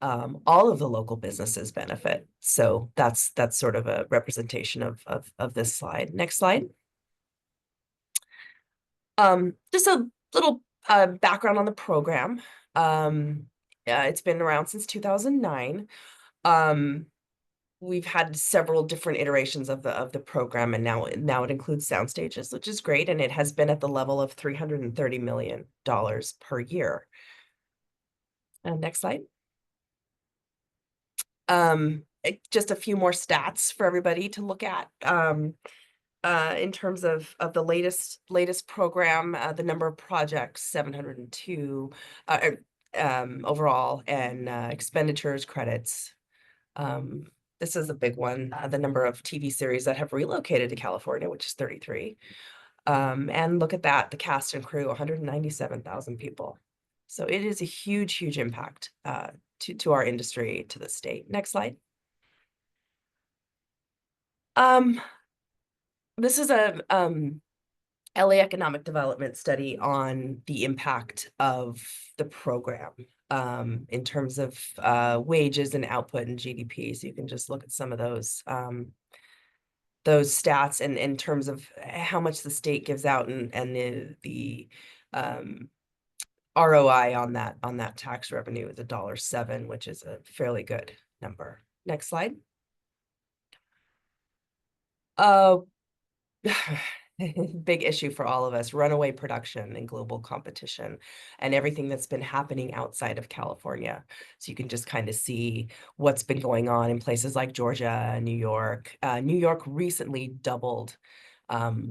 all of the local businesses benefit. So that's sort of a representation of this slide. Next slide. Just a little background on the program. It's been around since 2009. We've had several different iterations of the program, and now it includes sound stages, which is great, and it has been at the level of $330 million per year. Next slide. Just a few more stats for everybody to look at. In terms of the latest program, the number of projects, 702 overall, and expenditures, credits. This is a big one, the number of TV series that have relocated to California, which is 33. And look at that, the cast and crew, 197,000 people. So it is a huge impact to our industry, to the state. Next slide. This is a LA economic development study on the impact of the program in terms of wages and output and GDP. So you can just look at some of those stats, and in terms of how much the state gives out, and the ROI on that tax revenue is $1.07, which is a fairly good number. Next slide. big issue for all of us, runaway production and global competition and everything that's been happening outside of California. So you can just kind of see what's been going on in places like Georgia, New York. New York recently doubled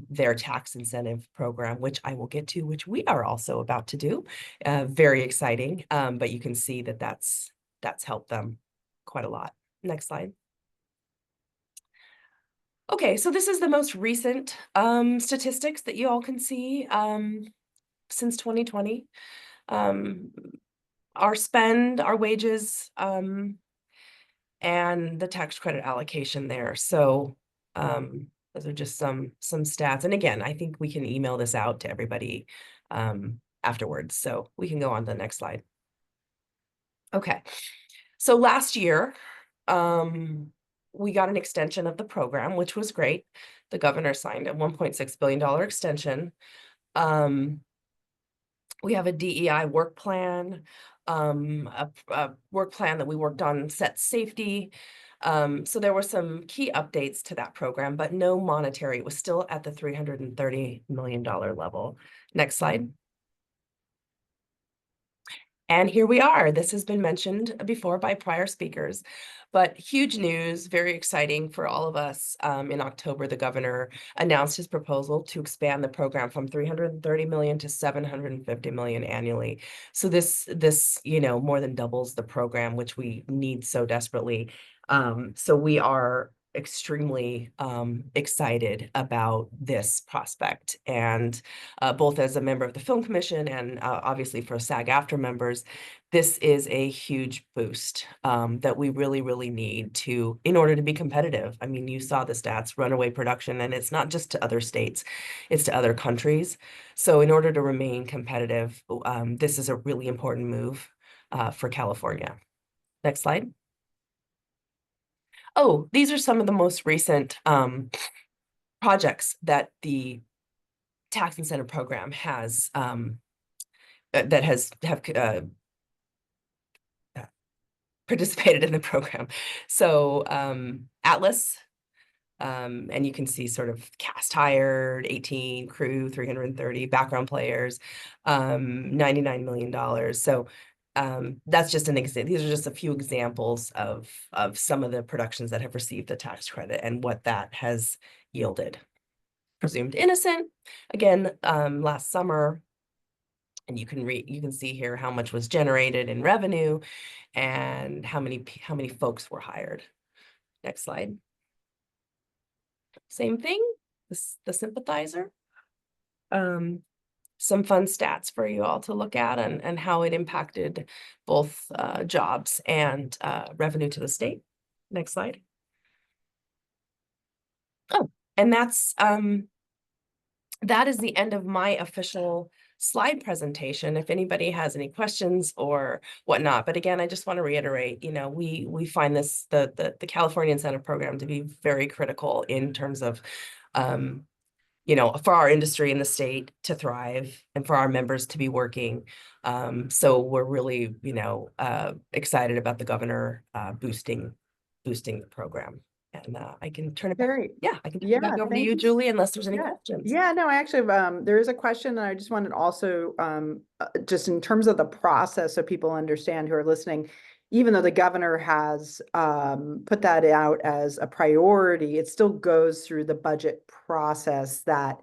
their tax incentive program, which I will get to, which we are also about to do. Very exciting, but you can see that that's helped them quite a lot. Next slide. Okay, so this is the most recent statistics that you all can see since 2020. Our spend, our wages, and the tax credit allocation there. So those are just some stats. And again, I think we can email this out to everybody afterwards. So we can go on to the next slide. Okay, so last year, we got an extension of the program, which was great. The governor signed a $1.6 billion extension. We have a DEI work plan, a work plan that we worked on set safety. So there were some key updates to that program, but no monetary. It was still at the $330 million level. Next slide. And here we are. This has been mentioned before by prior speakers, but huge news, very exciting for all of us. In October, the governor announced his proposal to expand the program from $330 million to $750 million annually. So this, more than doubles the program, which we need so desperately. So we are extremely excited about this prospect, and both as a member of the Film Commission and obviously for SAG-AFTRA members, this is a huge boost that we really need in order to be competitive. I mean, you saw the stats, runaway production, and it's not just to other states, it's to other countries. So in order to remain competitive, this is a really important move for California. Next slide. Oh, these are some of the most recent projects that the tax incentive program has participated in the program. So Atlas, and you can see sort of cast hired, 18 crew, 330 background players, $99 million. So that's just an example. These are just a few examples of some of the productions that have received the tax credit and what that has yielded. Presumed Innocent, again, last summer, and you can see here how much was generated in revenue and how many folks were hired. Next slide. Same thing, the Sympathizer. Some fun stats for you all to look at and how it impacted both jobs and revenue to the state. Next slide. Oh, and that is the end of my official slide presentation. If anybody has any questions or whatnot, but again, I just want to reiterate, we find this the California Incentive Program to be very critical in terms of for our industry in the state to thrive and for our members to be working. So we're really, excited about the governor boosting the program. And I can turn it back. I can turn it back over to you, Julie, unless there's any questions. Yeah, no, actually, there is a question, and I just wanted also, just in terms of the process, so people understand who are listening. Even though the governor has put that out as a priority, it still goes through the budget process that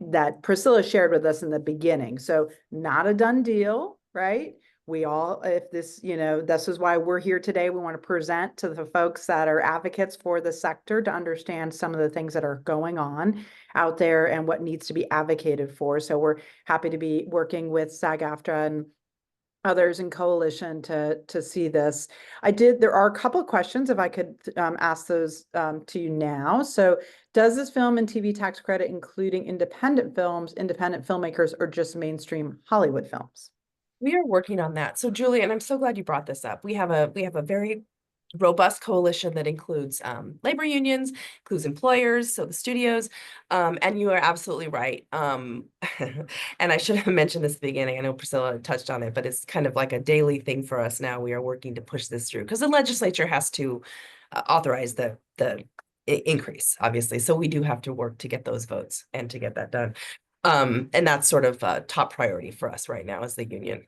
that Priscilla shared with us in the beginning. So not a done deal, right? We all, if this, this is why we're here today. We want to present to the folks that are advocates for the sector to understand some of the things that are going on out there and what needs to be advocated for. So we're happy to be working with SAG-AFTRA and others in coalition to see this. There are a couple of questions, if I could ask those to you now. So does this film and TV tax credit including independent films, independent filmmakers, or just mainstream Hollywood films? We are working on that. So Julie, and I'm so glad you brought this up. We have a very robust coalition that includes labor unions, includes employers, so the studios, and you are absolutely right. And I should have mentioned this at the beginning. I know Priscilla touched on it, but it's kind of like a daily thing for us now. We are working to push this through because the legislature has to authorize the increase, obviously. So we do have to work to get those votes and to get that done. And that's sort of a top priority for us right now as the union.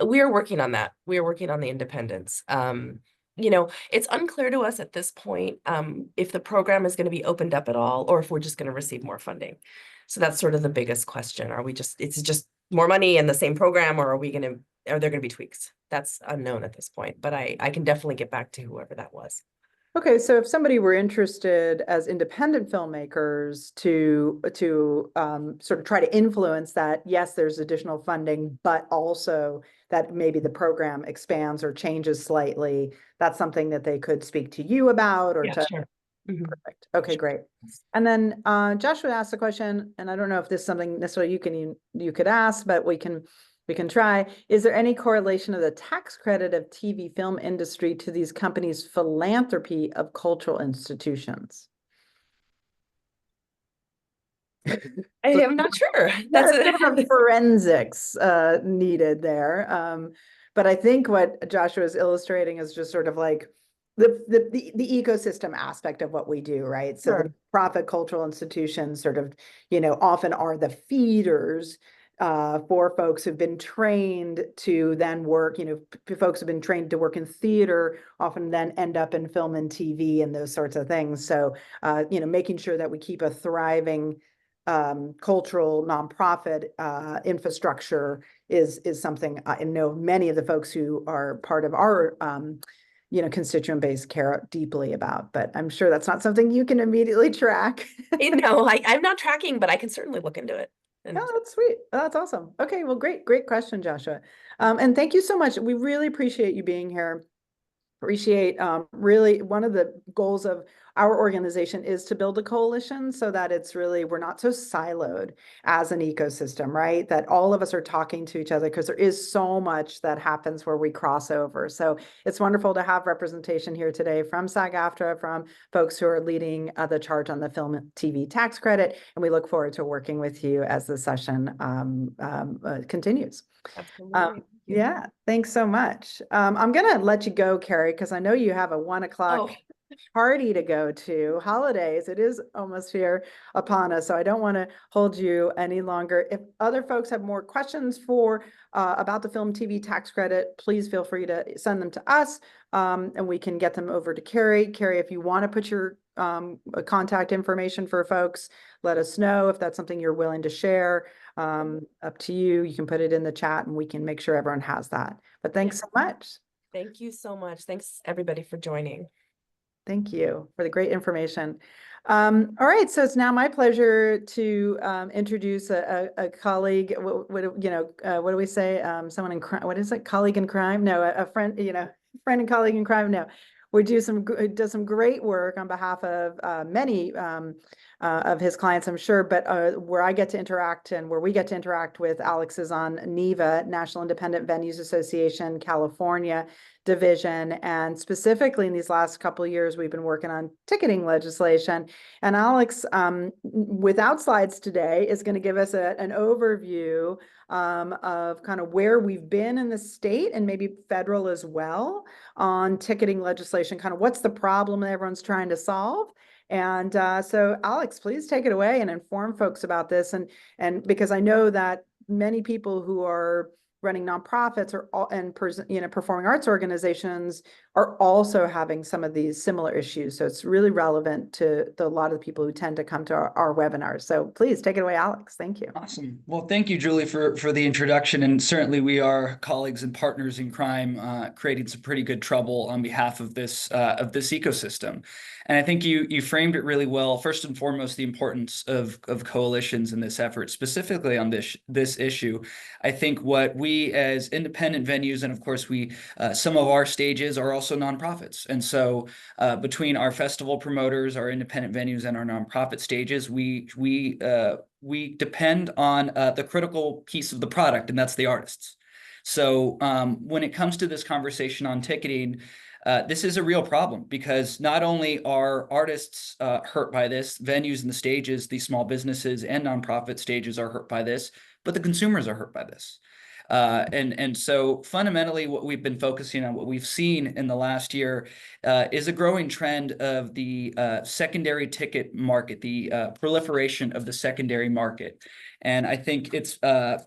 We are working on that. We are working on the independence. It's unclear to us at this point if the program is going to be opened up at all, or if we're just going to receive more funding. So that's sort of the biggest question. It's just more money and the same program, or are there going to be tweaks? That's unknown at this point, but I can definitely get back to whoever that was. Okay, so if somebody were interested as independent filmmakers to sort of try to influence that, yes, there's additional funding, but also that maybe the program expands or changes slightly, that's something that they could speak to you about or to. Sure. Mm-hmm. Perfect. Okay, great. And then Joshua asked a question, and I don't know if this is something necessarily you could ask, but we can try. Is there any correlation of the tax credit of TV film industry to these companies' philanthropy of cultural institutions? I am not sure. That's a bit of forensics needed there. But I think what Joshua is illustrating is just sort of like the ecosystem aspect of what we do, right? So Sure. the profit cultural institutions sort of, often are the feeders for folks who've been trained to then work, folks who've been trained to work in theater often then end up in film and TV and those sorts of things. So, making sure that we keep a thriving cultural nonprofit infrastructure is something I know many of the folks who are part of our constituent base care deeply about, but I'm sure that's not something you can immediately track. No, I'm not tracking, but I can certainly look into it. Oh, that's sweet. Oh, that's awesome. Okay, well, great question, Joshua. And thank you so much. We really appreciate you being here. Appreciate really one of the goals of our organization is to build a coalition so that it's really, we're not so siloed as an ecosystem, right? That all of us are talking to each other because there is so much that happens where we cross over. So it's wonderful to have representation here today from SAG-AFTRA, from folks who are leading the charge on the film TV tax credit. And we look forward to working with you as the session continues. Absolutely. Yeah, thanks so much. I'm going to let you go, Karri, because I know you have a 1 o'clock party to go to. Holidays, it is almost here upon us, so I don't want to hold you any longer. If other folks have more questions for about the film TV tax credit, please feel free to send them to us, and we can get them over to Karri. Karri, if you want to put your contact information for folks, let us know if that's something you're willing to share. Up to you. You can put it in the chat and we can make sure everyone has that. But thanks so much. Thank you so much. Thanks everybody for joining. Thank you for the great information. All right, so it's now my pleasure to introduce a colleague. What do we say? Someone in crime. What is it? Colleague in crime? No, a friend. Friend and colleague in crime. No, we does some great work on behalf of many of his clients, I'm sure. But where I get to interact and where we get to interact with Alex is on NIVA, National Independent Venues Association, California division. And specifically in these last couple of years, we've been working on ticketing legislation. And Alex, without slides today, is going to give us an overview of kind of where we've been in the state and maybe federal as well on ticketing legislation, kind of what's the problem that everyone's trying to solve. And so Alex, please take it away and inform folks about this. And because I know that many people who are running nonprofits and performing arts organizations are also having some of these similar issues. So it's really relevant to a lot of the people who tend to come to our webinars. So please take it away, Alex. Thank you. Awesome. Well, thank you, Julie, for the introduction. And certainly we are colleagues and partners in crime, creating some pretty good trouble on behalf of this ecosystem. And I think you framed it really well. First and foremost, the importance of coalitions in this effort, specifically on this issue. I think what we as independent venues, and of course some of our stages are also nonprofits. And so between our festival promoters, our independent venues, and our nonprofit stages, we depend on the critical piece of the product, and that's the artists. So when it comes to this conversation on ticketing, this is a real problem because not only are artists hurt by this, venues and the stages, these small businesses and nonprofit stages are hurt by this, but the consumers are hurt by this. And so fundamentally, what we've been focusing on, what we've seen in the last year, is a growing trend of the secondary ticket market, the proliferation of the secondary market. And I think it's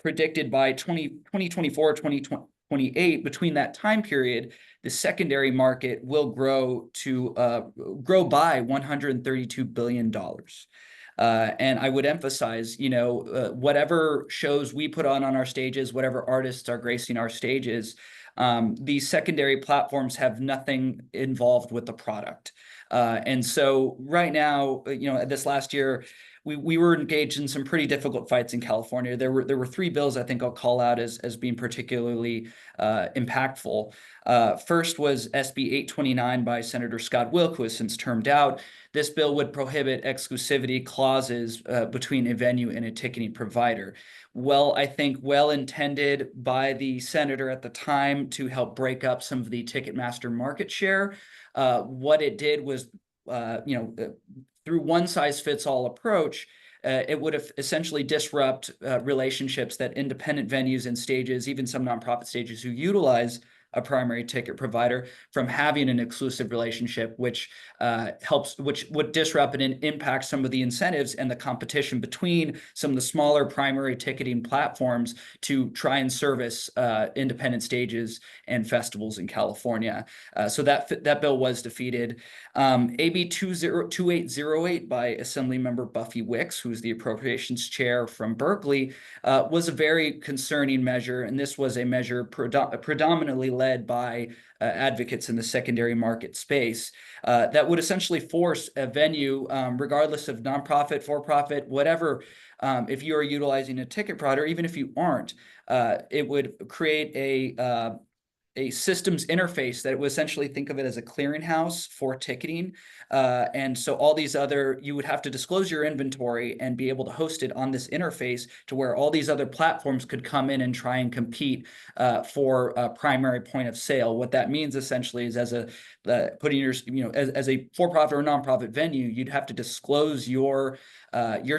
predicted by 2024, 2028, between that time period, the secondary market will grow by $132 billion. And I would emphasize, whatever shows we put on our stages, whatever artists are gracing our stages, these secondary platforms have nothing involved with the product. And so right now, this last year, we were engaged in some pretty difficult fights in California. There were three bills I think I'll call out as being particularly impactful. First was SB 829 by Senator Scott Wilk, who has since termed out. This bill would prohibit exclusivity clauses between a venue and a ticketing provider. I think well intended by the senator at the time to help break up some of the Ticketmaster market share. What it did was, through one size fits all approach, it would have essentially disrupt relationships that independent venues and stages, even some nonprofit stages who utilize a primary ticket provider, from having an exclusive relationship, which would disrupt and impact some of the incentives and the competition between some of the smaller primary ticketing platforms to try and service independent stages and festivals in California. So that bill was defeated. AB 2808 by Assemblymember Buffy Wicks, who's the appropriations chair from Berkeley, was a very concerning measure, and this was a measure predominantly led by advocates in the secondary market space that would essentially force a venue, regardless of nonprofit, for-profit, whatever, if you are utilizing a ticket provider, even if you aren't, it would create a systems interface that would essentially think of it as a clearinghouse for ticketing. And so all these you would have to disclose your inventory and be able to host it on this interface to where all these other platforms could come in and try and compete for a primary point of sale. What that means essentially is as a for-profit or nonprofit venue, you'd have to disclose your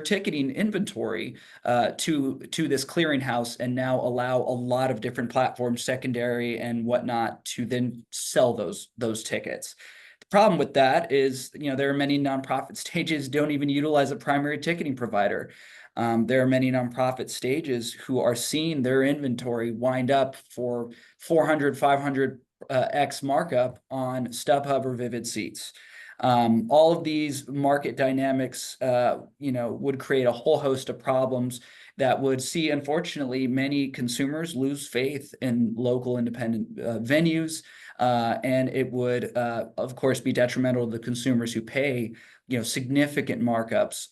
ticketing inventory to this clearinghouse, and now allow a lot of different platforms, secondary and whatnot, to then sell those tickets. The problem with that is, there are many nonprofit stages don't even utilize a primary ticketing provider. There are many nonprofit stages who are seeing their inventory wind up for 400, 500 X markup on StubHub or Vivid Seats. All of these market dynamics, would create a whole host of problems that would see, unfortunately, many consumers lose faith in local independent venues. And it would, of course, be detrimental to the consumers who pay, significant markups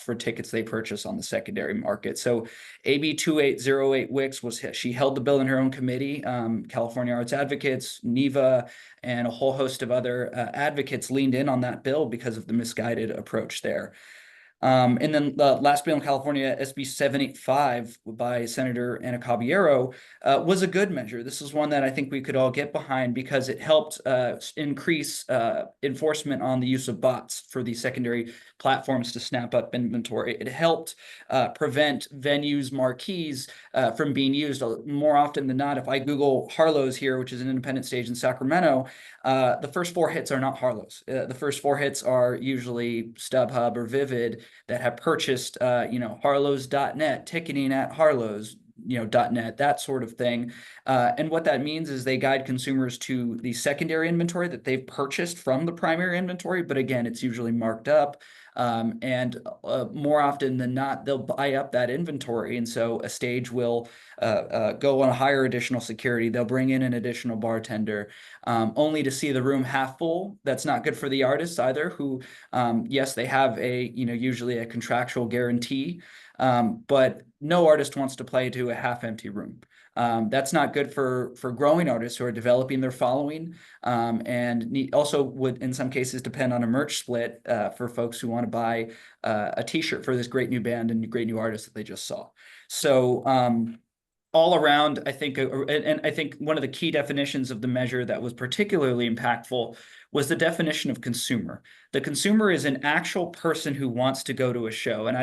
for tickets they purchase on the secondary market. So AB 2808 Wicks she held the bill in her own committee. California Arts Advocates, NIVA, and a whole host of other advocates leaned in on that bill because of the misguided approach there. And then the last bill in California, SB 785 by Senator Ana Caballero, was a good measure. This is one that I think we could all get behind because it helped increase enforcement on the use of bots for the secondary platforms to snap up inventory. It helped prevent venues' marquees from being used more often than not. If I Google Harlow's here, which is an independent stage in Sacramento, the first four hits are not Harlow's. The first four hits are usually StubHub or Vivid that have purchased, Harlows.net, ticketing at Harlows, .net, that sort of thing. And what that means is they guide consumers to the secondary inventory that they've purchased from the primary inventory. But again, it's usually marked up. And more often than not, they'll buy up that inventory. And so a stage will go on a higher additional security. They'll bring in an additional bartender, only to see the room half full. That's not good for the artists either, who, yes, they have usually a contractual guarantee, but no artist wants to play to a half empty room. That's not good for growing artists who are developing their following, and also would in some cases depend on a merch split for folks who want to buy a t-shirt for this great new band and great new artist that they just saw. So all around, I think, and I think one of the key definitions of the measure that was particularly impactful was the definition of consumer. The consumer is an actual person who wants to go to a show. And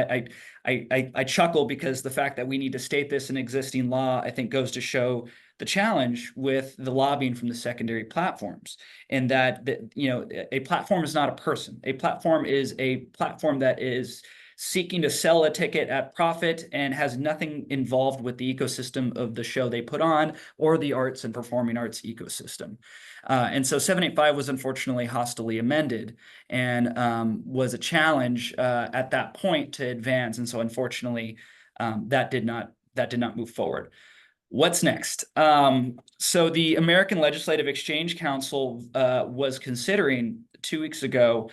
I chuckle because the fact that we need to state this in existing law, I think, goes to show the challenge with the lobbying from the secondary platforms, and that a platform is not a person. A platform is a platform that is seeking to sell a ticket at profit and has nothing involved with the ecosystem of the show they put on or the arts and performing arts ecosystem. And so 785 was unfortunately hostily amended and was a challenge at that point to advance. And so unfortunately, that did not move forward. What's next? So the American Legislative Exchange Council was considering 2 weeks ago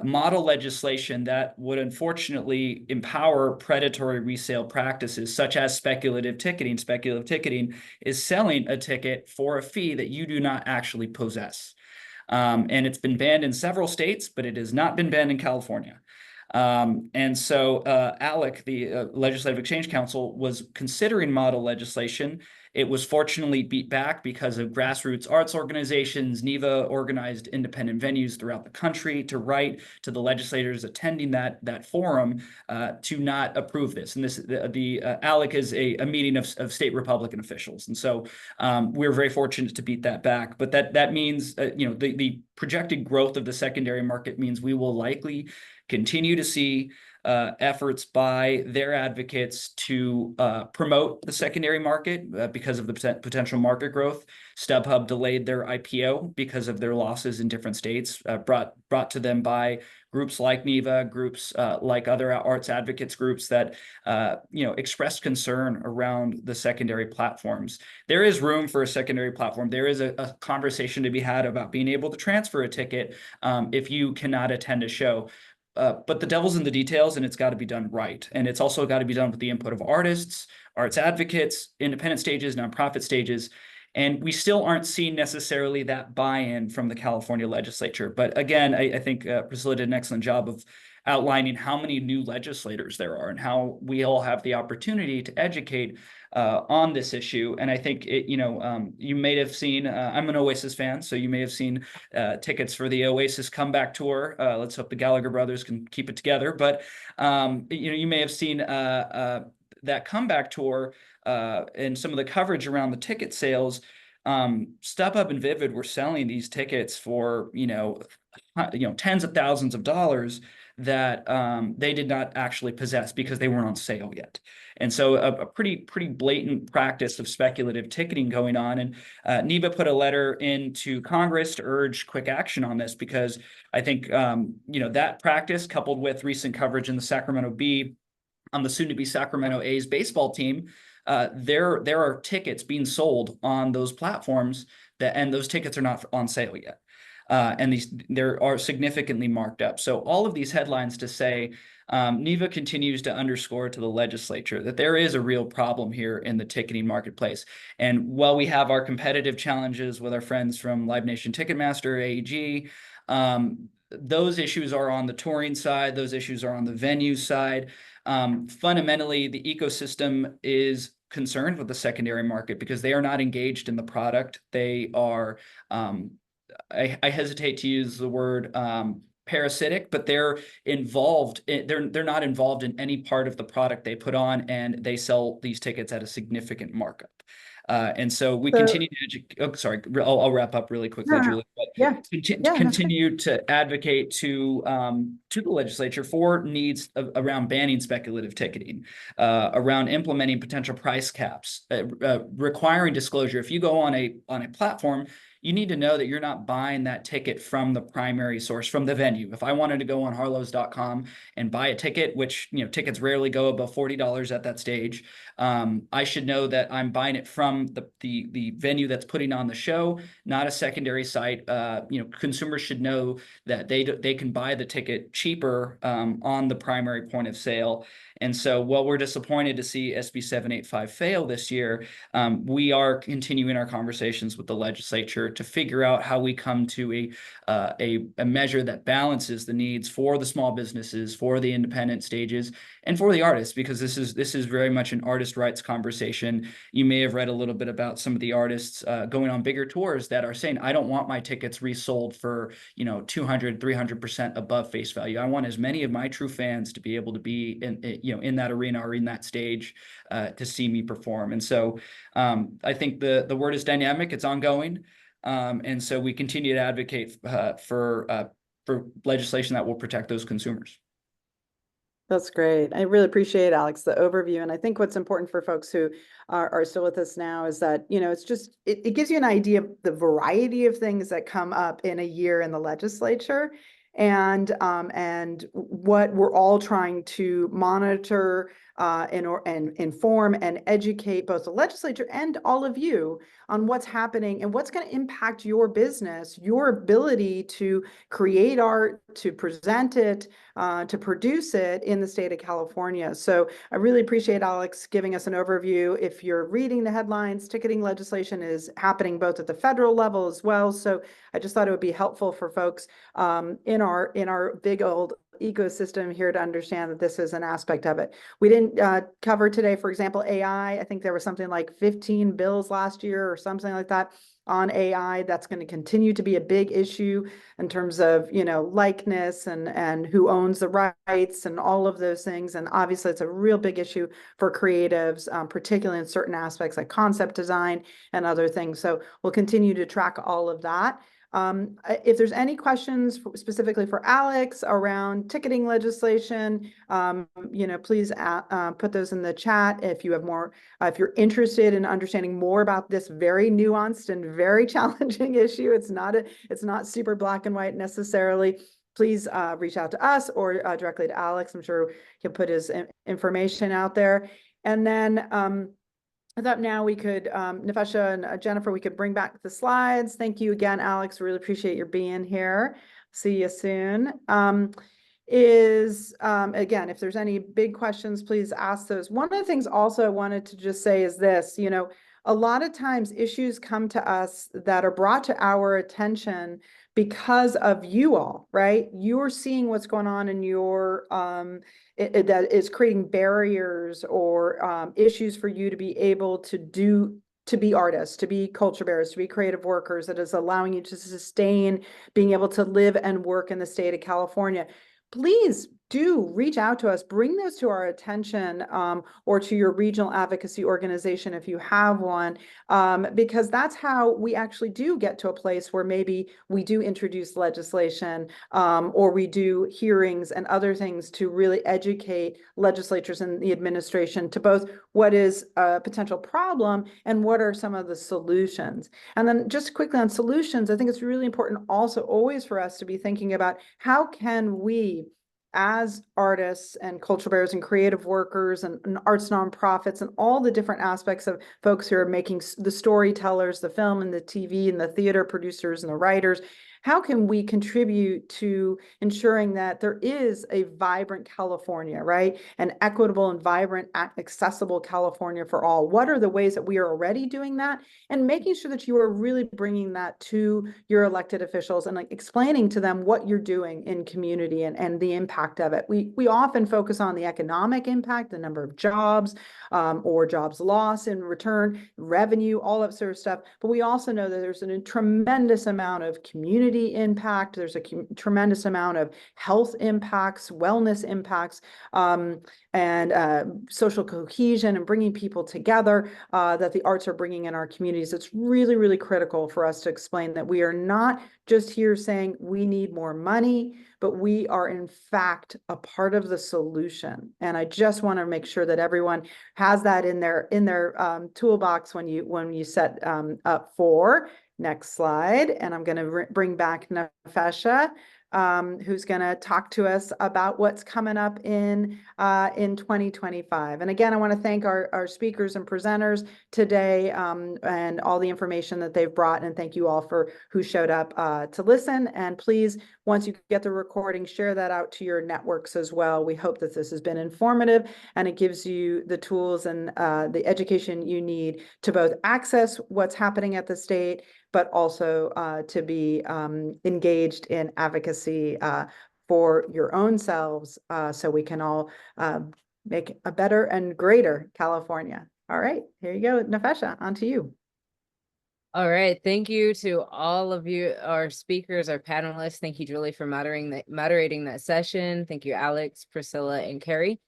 model legislation that would unfortunately empower predatory resale practices such as speculative ticketing. Speculative ticketing is selling a ticket for a fee that you do not actually possess. And it's been banned in several states, but it has not been banned in California. And so ALEC, the Legislative Exchange Council, was considering model legislation. It was fortunately beat back because of grassroots arts organizations. NIVA organized independent venues throughout the country to write to the legislators attending that forum to not approve this. And the ALEC is a meeting of state Republican officials. And so we're very fortunate to beat that back. But that means, the projected growth of the secondary market means we will likely continue to see efforts by their advocates to promote the secondary market because of the potential market growth. StubHub delayed their IPO because of their losses in different states, brought to them by groups like NIVA, groups like other arts advocates groups that expressed concern around the secondary platforms. There is room for a secondary platform. There is a conversation to be had about being able to transfer a ticket if you cannot attend a show. But the devil's in the details, and it's got to be done right. And it's also got to be done with the input of artists, arts advocates, independent stages, nonprofit stages. And we still aren't seeing necessarily that buy-in from the California legislature. But again, I think Priscilla did an excellent job of outlining how many new legislators there are and how we all have the opportunity to educate on this issue. And I think you may have seen, I'm an Oasis fan, so you may have seen tickets for the Oasis comeback tour. Let's hope the Gallagher brothers can keep it together. But you may have seen that comeback tour and some of the coverage around the ticket sales. StubHub and Vivid were selling these tickets for tens of thousands of dollars that they did not actually possess because they weren't on sale yet. And so a pretty blatant practice of speculative ticketing going on. And NIVA put a letter into Congress to urge quick action on this because I think that practice, coupled with recent coverage in the Sacramento Bee on the soon-to-be Sacramento A's baseball team, there are tickets being sold on those platforms and those tickets are not on sale yet. And there are significantly marked up. So all of these headlines to say, NIVA continues to underscore to the legislature that there is a real problem here in the ticketing marketplace. And while we have our competitive challenges with our friends from Live Nation Ticketmaster, AEG, those issues are on the touring side. Those issues are on the venue side. Fundamentally, the ecosystem is concerned with the secondary market because they are not engaged in the product. They are I hesitate to use the word parasitic, but they're involved. They're not involved in any part of the product they put on, and they sell these tickets at a significant markup. And so we continue to educate. Oh, sorry, I'll wrap up really quickly, Julie. But continue to advocate to the legislature for needs around banning speculative ticketing, around implementing potential price caps, requiring disclosure. If you go on a platform, you need to know that you're not buying that ticket from the primary source, from the venue. If I wanted to go on harlows.com and buy a ticket, which tickets rarely go above $40 at that stage, I should know that I'm buying it from the venue that's putting on the show, not a secondary site. Consumers should know that they can buy the ticket cheaper on the primary point of sale. And so while we're disappointed to see SB 785 fail this year, we are continuing our conversations with the legislature to figure out how we come to a measure that balances the needs for the small businesses, for the independent stages, and for the artists, because this is very much an artist rights conversation. You may have read a little bit about some of the artists going on bigger tours that are saying, I don't want my tickets resold for 200, 300% above face value. I want as many of my true fans to be able to be in that arena or in that stage to see me perform. And so I think the word is dynamic, it's ongoing. And so we continue to advocate for legislation that will protect those consumers. That's great. I really appreciate, Alex, the overview. And I think what's important for folks who are still with us now is that, it's just, it gives you an idea of the variety of things that come up in a year in the legislature, and what we're all trying to monitor and inform and educate both the legislature and all of you on what's happening and what's going to impact your business, your ability to create art, to present it, to produce it in the state of California. So I really appreciate Alex giving us an overview. If you're reading the headlines, ticketing legislation is happening both at the federal level as well. So I just thought it would be helpful for folks in our big old ecosystem here to understand that this is an aspect of it. We didn't cover today, for example, AI. I think there was something like 15 bills last year or something like that on AI. That's going to continue to be a big issue in terms of, likeness and who owns the rights and all of those things. And obviously it's a real big issue for creatives, particularly in certain aspects like concept design and other things. So we'll continue to track all of that. If there's any questions specifically for Alex around ticketing legislation, please put those in the chat. If you have more, if you're interested in understanding more about this very nuanced and very challenging issue, it's not super black and white necessarily. Please reach out to us or directly to Alex. I'm sure he'll put his information out there. And then I thought now we could, Nefesha and Jennifer, we could bring back the slides. Thank you again, Alex. Really appreciate your being here. See you soon. Again, if there's any big questions, please ask those. One of the things also I wanted to just say is this, a lot of times issues come to us that are brought to our attention because of you all, right? You're seeing what's going on in your, that is creating barriers or issues for you to be able to be artists, to be culture bearers, to be creative workers, that is allowing you to sustain being able to live and work in the state of California. Please do reach out to us, bring those to our attention, or to your regional advocacy organization if you have one, because that's how we actually do get to a place where maybe we do introduce legislation, or we do hearings and other things to really educate legislatures and the administration to both what is a potential problem and what are some of the solutions. And then just quickly on solutions, I think it's really important also always for us to be thinking about how can we, as artists and culture bearers and creative workers and arts nonprofits and all the different aspects of folks who are making the storytellers, the film and the TV and the theater producers and the writers, how can we contribute to ensuring that there is a vibrant California, right? An equitable and vibrant, accessible California for all. What are the ways that we are already doing that? And making sure that you are really bringing that to your elected officials and explaining to them what you're doing in community and the impact of it. We often focus on the economic impact, the number of jobs or jobs lost in return, revenue, all that sort of stuff. But we also know that there's a tremendous amount of community impact. There's a tremendous amount of health impacts, wellness impacts, and social cohesion and bringing people together that the arts are bringing in our communities. It's really, really critical for us to explain that we are not just here saying we need more money, but we are in fact a part of the solution. And I just want to make sure that everyone has that in their toolbox when you set up for. Next slide. And I'm going to bring back Nefesha, who's going to talk to us about what's coming up in 2025. And again, I want to thank our speakers and presenters today and all the information that they've brought. And thank you all for who showed up to listen. And please, Once you get the recording, share that out to your networks as well. We hope that this has been informative and it gives you the tools and the education you need to both access what's happening at the state, but also to be engaged in advocacy for your own selves, so we can all make a better and greater California. All right, here you go, Nefesha, on to you. All right, thank you to all of you, our speakers, our panelists. Thank you, Julie, for moderating that session. Thank you, Alex, Priscilla, and Karri.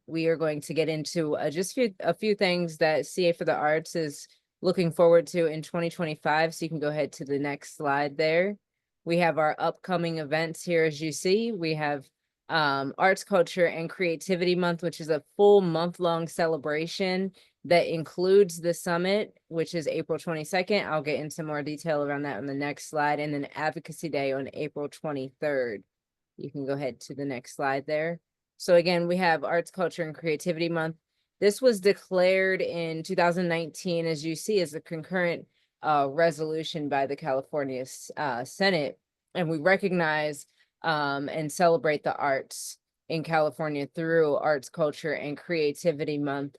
We are going to get into just a few things that CA for the Arts is looking forward to in 2025. So you can go ahead to the next slide there. We have our upcoming events here, as you see. We have Arts, Culture, and Creativity Month, which is a full month-long celebration that includes the summit, which is April 22nd. I'll get into more detail around that on the next slide. And then Advocacy Day on April 23rd. You can go ahead to the next slide there. So again, we have Arts, Culture, and Creativity Month. This was declared in 2019, as you see, as a concurrent resolution by the California Senate. And we recognize and celebrate the arts in California through Arts, Culture, and Creativity Month.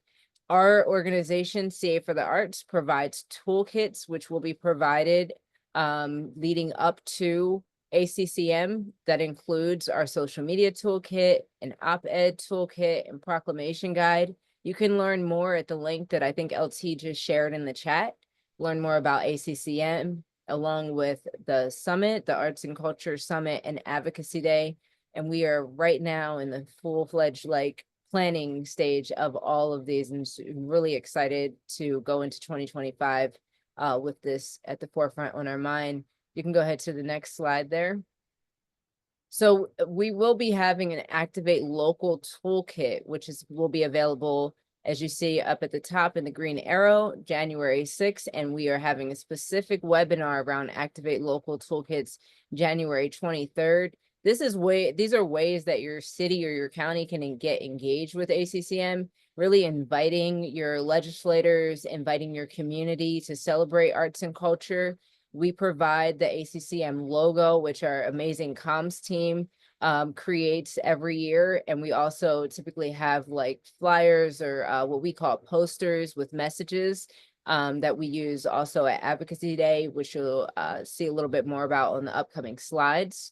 Our organization, CA for the Arts, provides toolkits which will be provided leading up to ACCM. That includes our social media toolkit, an op-ed toolkit, and proclamation guide. You can learn more at the link that I think LT just shared in the chat. Learn more about ACCM along with the summit, the Arts and Culture Summit and Advocacy Day. And we are right now in the full-fledged planning stage of all of these, and really excited to go into 2025 with this at the forefront on our mind. You can go ahead to the next slide there. So we will be having an Activate Local toolkit, which will be available, as you see up at the top in the green arrow, January 6th, and we are having a specific webinar around Activate Local toolkits January 23rd. These are ways that your city or your county can get engaged with ACCM, really inviting your legislators, inviting your community to celebrate arts and culture. We provide the ACCM logo, which our amazing comms team creates every year. And we also typically have flyers or what we call posters with messages that we use also at Advocacy Day, which you'll see a little bit more about on the upcoming slides.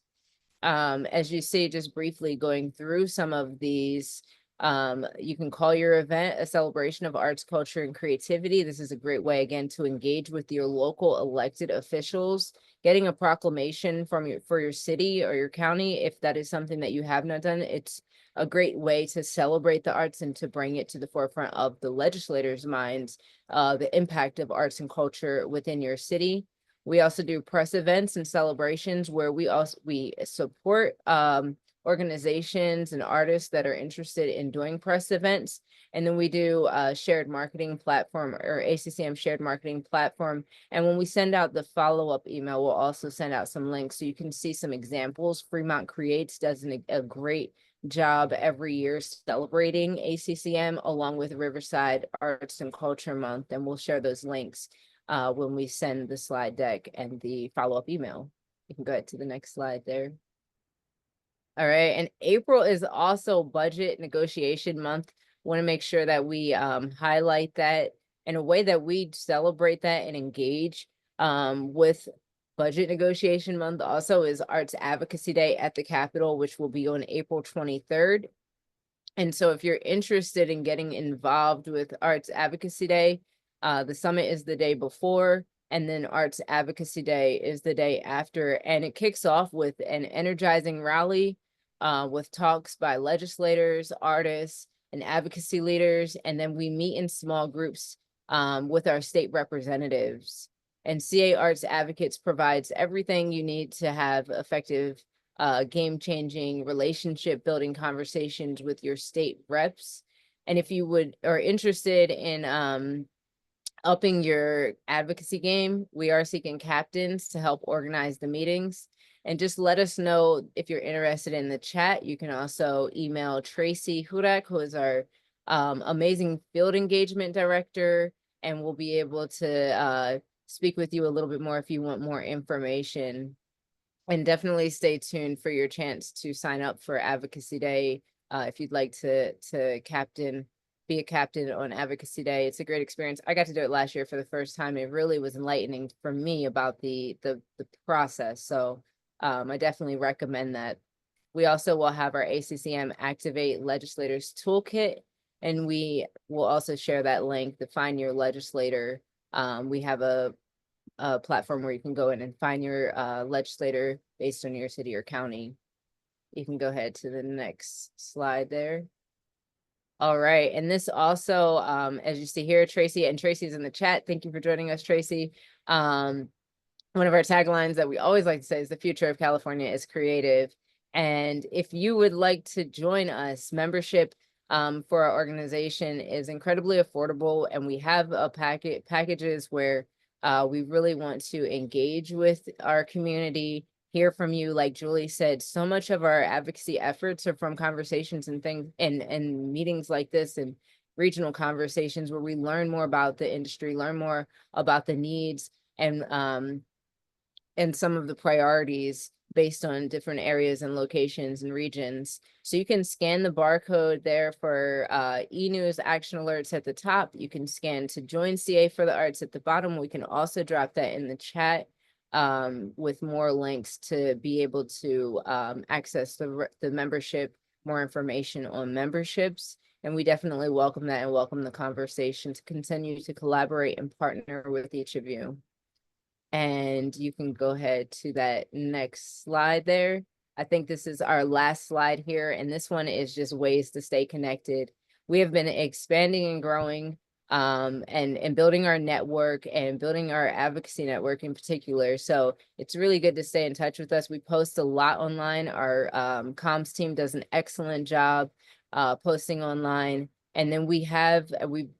As you see, just briefly going through some of these, you can call your event a celebration of arts, culture, and creativity. This is a great way, again, to engage with your local elected officials, getting a proclamation for your city or your county. If that is something that you have not done, it's a great way to celebrate the arts and to bring it to the forefront of the legislators' minds, the impact of arts and culture within your city. We also do press events and celebrations where we support organizations and artists that are interested in doing press events. And then we do a shared marketing platform, or ACCM shared marketing platform. And when we send out the follow-up email, we'll also send out some links so you can see some examples. Fremont Creates does a great job every year celebrating ACCM along with Riverside Arts and Culture Month. And we'll share those links when we send the slide deck and the follow-up email. You can go ahead to the next slide there. All right, and April is also budget negotiation month. Want to make sure that we highlight that in a way that we celebrate that and engage with budget negotiation month. Also is Arts Advocacy Day at the Capitol, which will be on April 23rd. And so if you're interested in getting involved with Arts Advocacy Day, the summit is the day before, and then Arts Advocacy Day is the day after. And it kicks off with an energizing rally with talks by legislators, artists, and advocacy leaders. And then we meet in small groups with our state representatives. And CA Arts Advocates provides everything you need to have effective game-changing, relationship-building conversations with your state reps. And if you are interested in upping your advocacy game, we are seeking captains to help organize the meetings. And just let us know if you're interested in the chat. You can also email Tracy Hudak, who is our amazing field engagement director, and we'll be able to speak with you a little bit more if you want more information. And definitely stay tuned for your chance to sign up for Advocacy Day. If you'd like to be a captain on Advocacy Day. It's a great experience. I got to do it last year for the first time. It really was enlightening for me about the process. So I definitely recommend that. We also will have our ACCM Activate Legislators Toolkit, and we will also share that link to find your legislator. We have a platform where you can go in and find your legislator based on your city or county. You can go ahead to the next slide there. All right, and this also, as you see here, Tracy, and Tracy's in the chat. Thank you for joining us, Tracy. One of our taglines that we always like to say is the future of California is creative. And if you would like to join us, membership for our organization is incredibly affordable, and we have a packages where we really want to engage with our community, hear from you. Like Julie said, so much of our advocacy efforts are from conversations and things and meetings like this and regional conversations where we learn more about the industry, learn more about the needs and some of the priorities based on different areas and locations and regions. So you can scan the barcode there for e-news action alerts at the top. You can scan to join CA for the Arts at the bottom. We can also drop that in the chat with more links to be able to access the membership, more information on memberships. And we definitely welcome that and welcome the conversation to continue to collaborate and partner with each of you. And you can go ahead to that next slide there. I think this is our last slide here. And this one is just ways to stay connected. We have been expanding and growing and building our network and building our advocacy network in particular. So it's really good to stay in touch with us. We post a lot online. Our comms team does an excellent job posting online. And then we've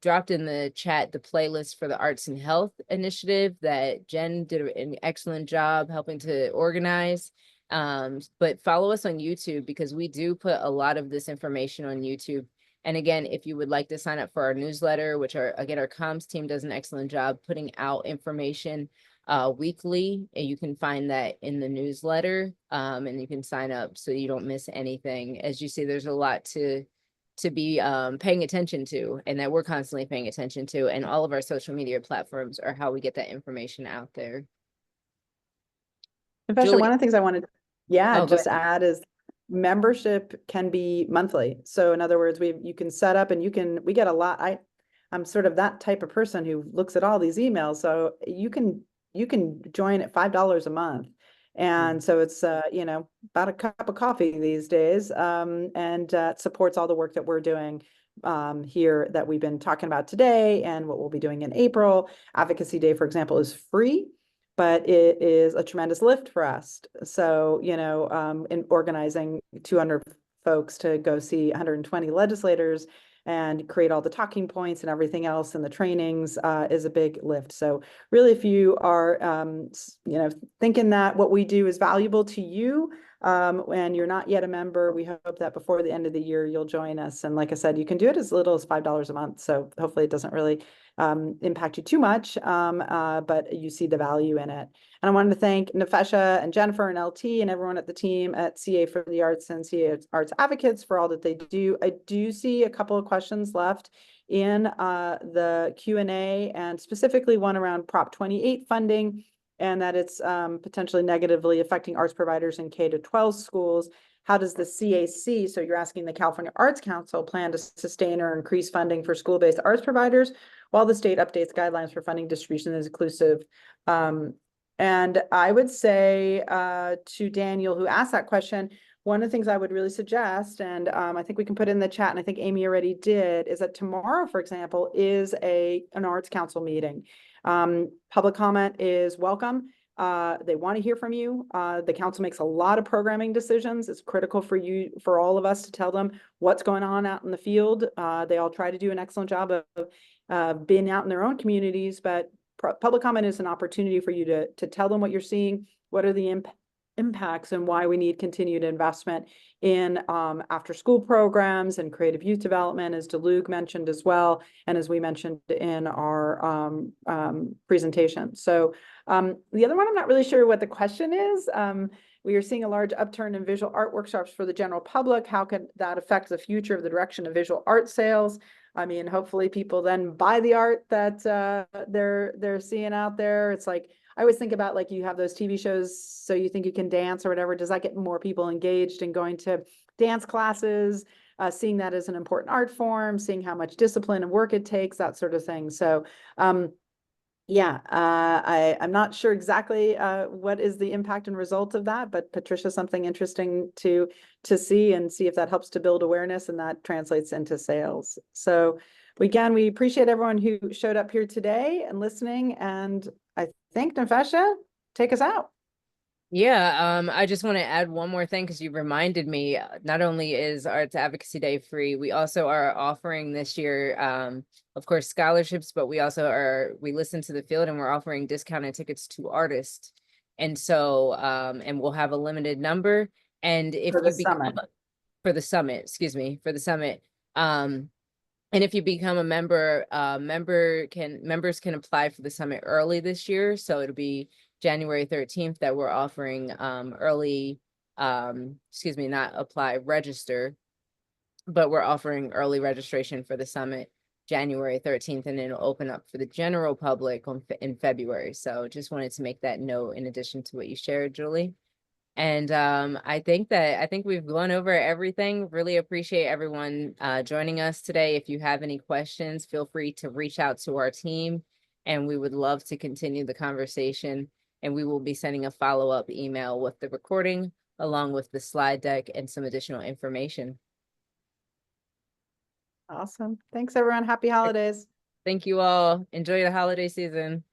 dropped in the chat the playlist for the Arts and Health Initiative that Jen did an excellent job helping to organize. But follow us on YouTube because we do put a lot of this information on YouTube. And again, if you would like to sign up for our newsletter, which our comms team does an excellent job putting out information weekly, and you can find that in the newsletter and you can sign up so you don't miss anything. As you see, there's a lot to be paying attention to and that we're constantly paying attention to, and all of our social media platforms are how we get that information out there. Natasha, one of the things I wanted to add is membership can be monthly. So in other words, you can set up and we get a lot. I'm sort of that type of person who looks at all these emails. So you can join at $5 a month. And so it's, about a cup of coffee these days, and it supports all the work that we're doing here that we've been talking about today and what we'll be doing in April. Advocacy Day, for example, is free, but it is a tremendous lift for us. So, in organizing 200 folks to go see 120 legislators and create all the talking points and everything else and the trainings is a big lift. So really, if you are, thinking that what we do is valuable to you and you're not yet a member, we hope that before the end of the year, you'll join us. And like I said, you can do it as little as $5 a month. So hopefully it doesn't really impact you too much, but you see the value in it. And I wanted to thank Nefesha and Jennifer and LT and everyone at the team at CA for the Arts and CA Arts Advocates for all that they do. I do see a couple of questions left in the Q&A, and specifically one around Prop 28 funding, and that it's potentially negatively affecting arts providers in K-12 schools. How does the CAC, so you're asking the California Arts Council, plan to sustain or increase funding for school-based arts providers while the state updates guidelines for funding distribution is inclusive? And I would say to Daniel, who asked that question, one of the things I would really suggest, and I think we can put in the chat, and I think Amy already did, is that tomorrow, for example, is an Arts Council meeting. Public comment is welcome. They want to hear from you. The council makes a lot of programming decisions. It's critical for all of us to tell them what's going on out in the field. They all try to do an excellent job of being out in their own communities, but public comment is an opportunity for you to tell them what you're seeing, what are the impacts, and why we need continued investment in after school programs and creative youth development, as DeLuge mentioned as well, and as we mentioned in our presentation. So the other one, I'm not really sure what the question is. We are seeing a large upturn in visual art workshops for the general public. How can that affect the future of the direction of visual art sales? I mean, hopefully people then buy the art that they're seeing out there. It's like, I always think about, like, you have those TV shows, So You Think You Can Dance or whatever. Does that get more people engaged in going to dance classes, seeing that as an important art form, seeing how much discipline and work it takes, that sort of thing. So yeah, I'm not sure exactly what is the impact and result of that, but Patricia, something interesting to see and see if that helps to build awareness and that translates into sales. So again, we appreciate everyone who showed up here today and listening. And I think, Nefesha, take us out. Yeah, I just want to add one more thing because you reminded me, not only is Arts Advocacy Day free, we also are offering this year, of course, scholarships, but we listen to the field and we're offering discounted tickets to artists. And so, and we'll have a limited number. And if For the you become summit. for the summit, excuse me, for the summit. And if you become a member, members can apply for the summit early this year. So it'll be January 13th that we're offering register, but we're offering early registration for the summit January 13th, and it'll open up for the general public in February. So just wanted to make that note in addition to what you shared, Julie. And I think we've gone over everything. Really appreciate everyone joining us today. If you have any questions, feel free to reach out to our team, and we would love to continue the conversation. And we will be sending a follow-up email with the recording, along with the slide deck and some additional information. Awesome. Thanks, everyone. Happy holidays. Thank you all. Enjoy the holiday season.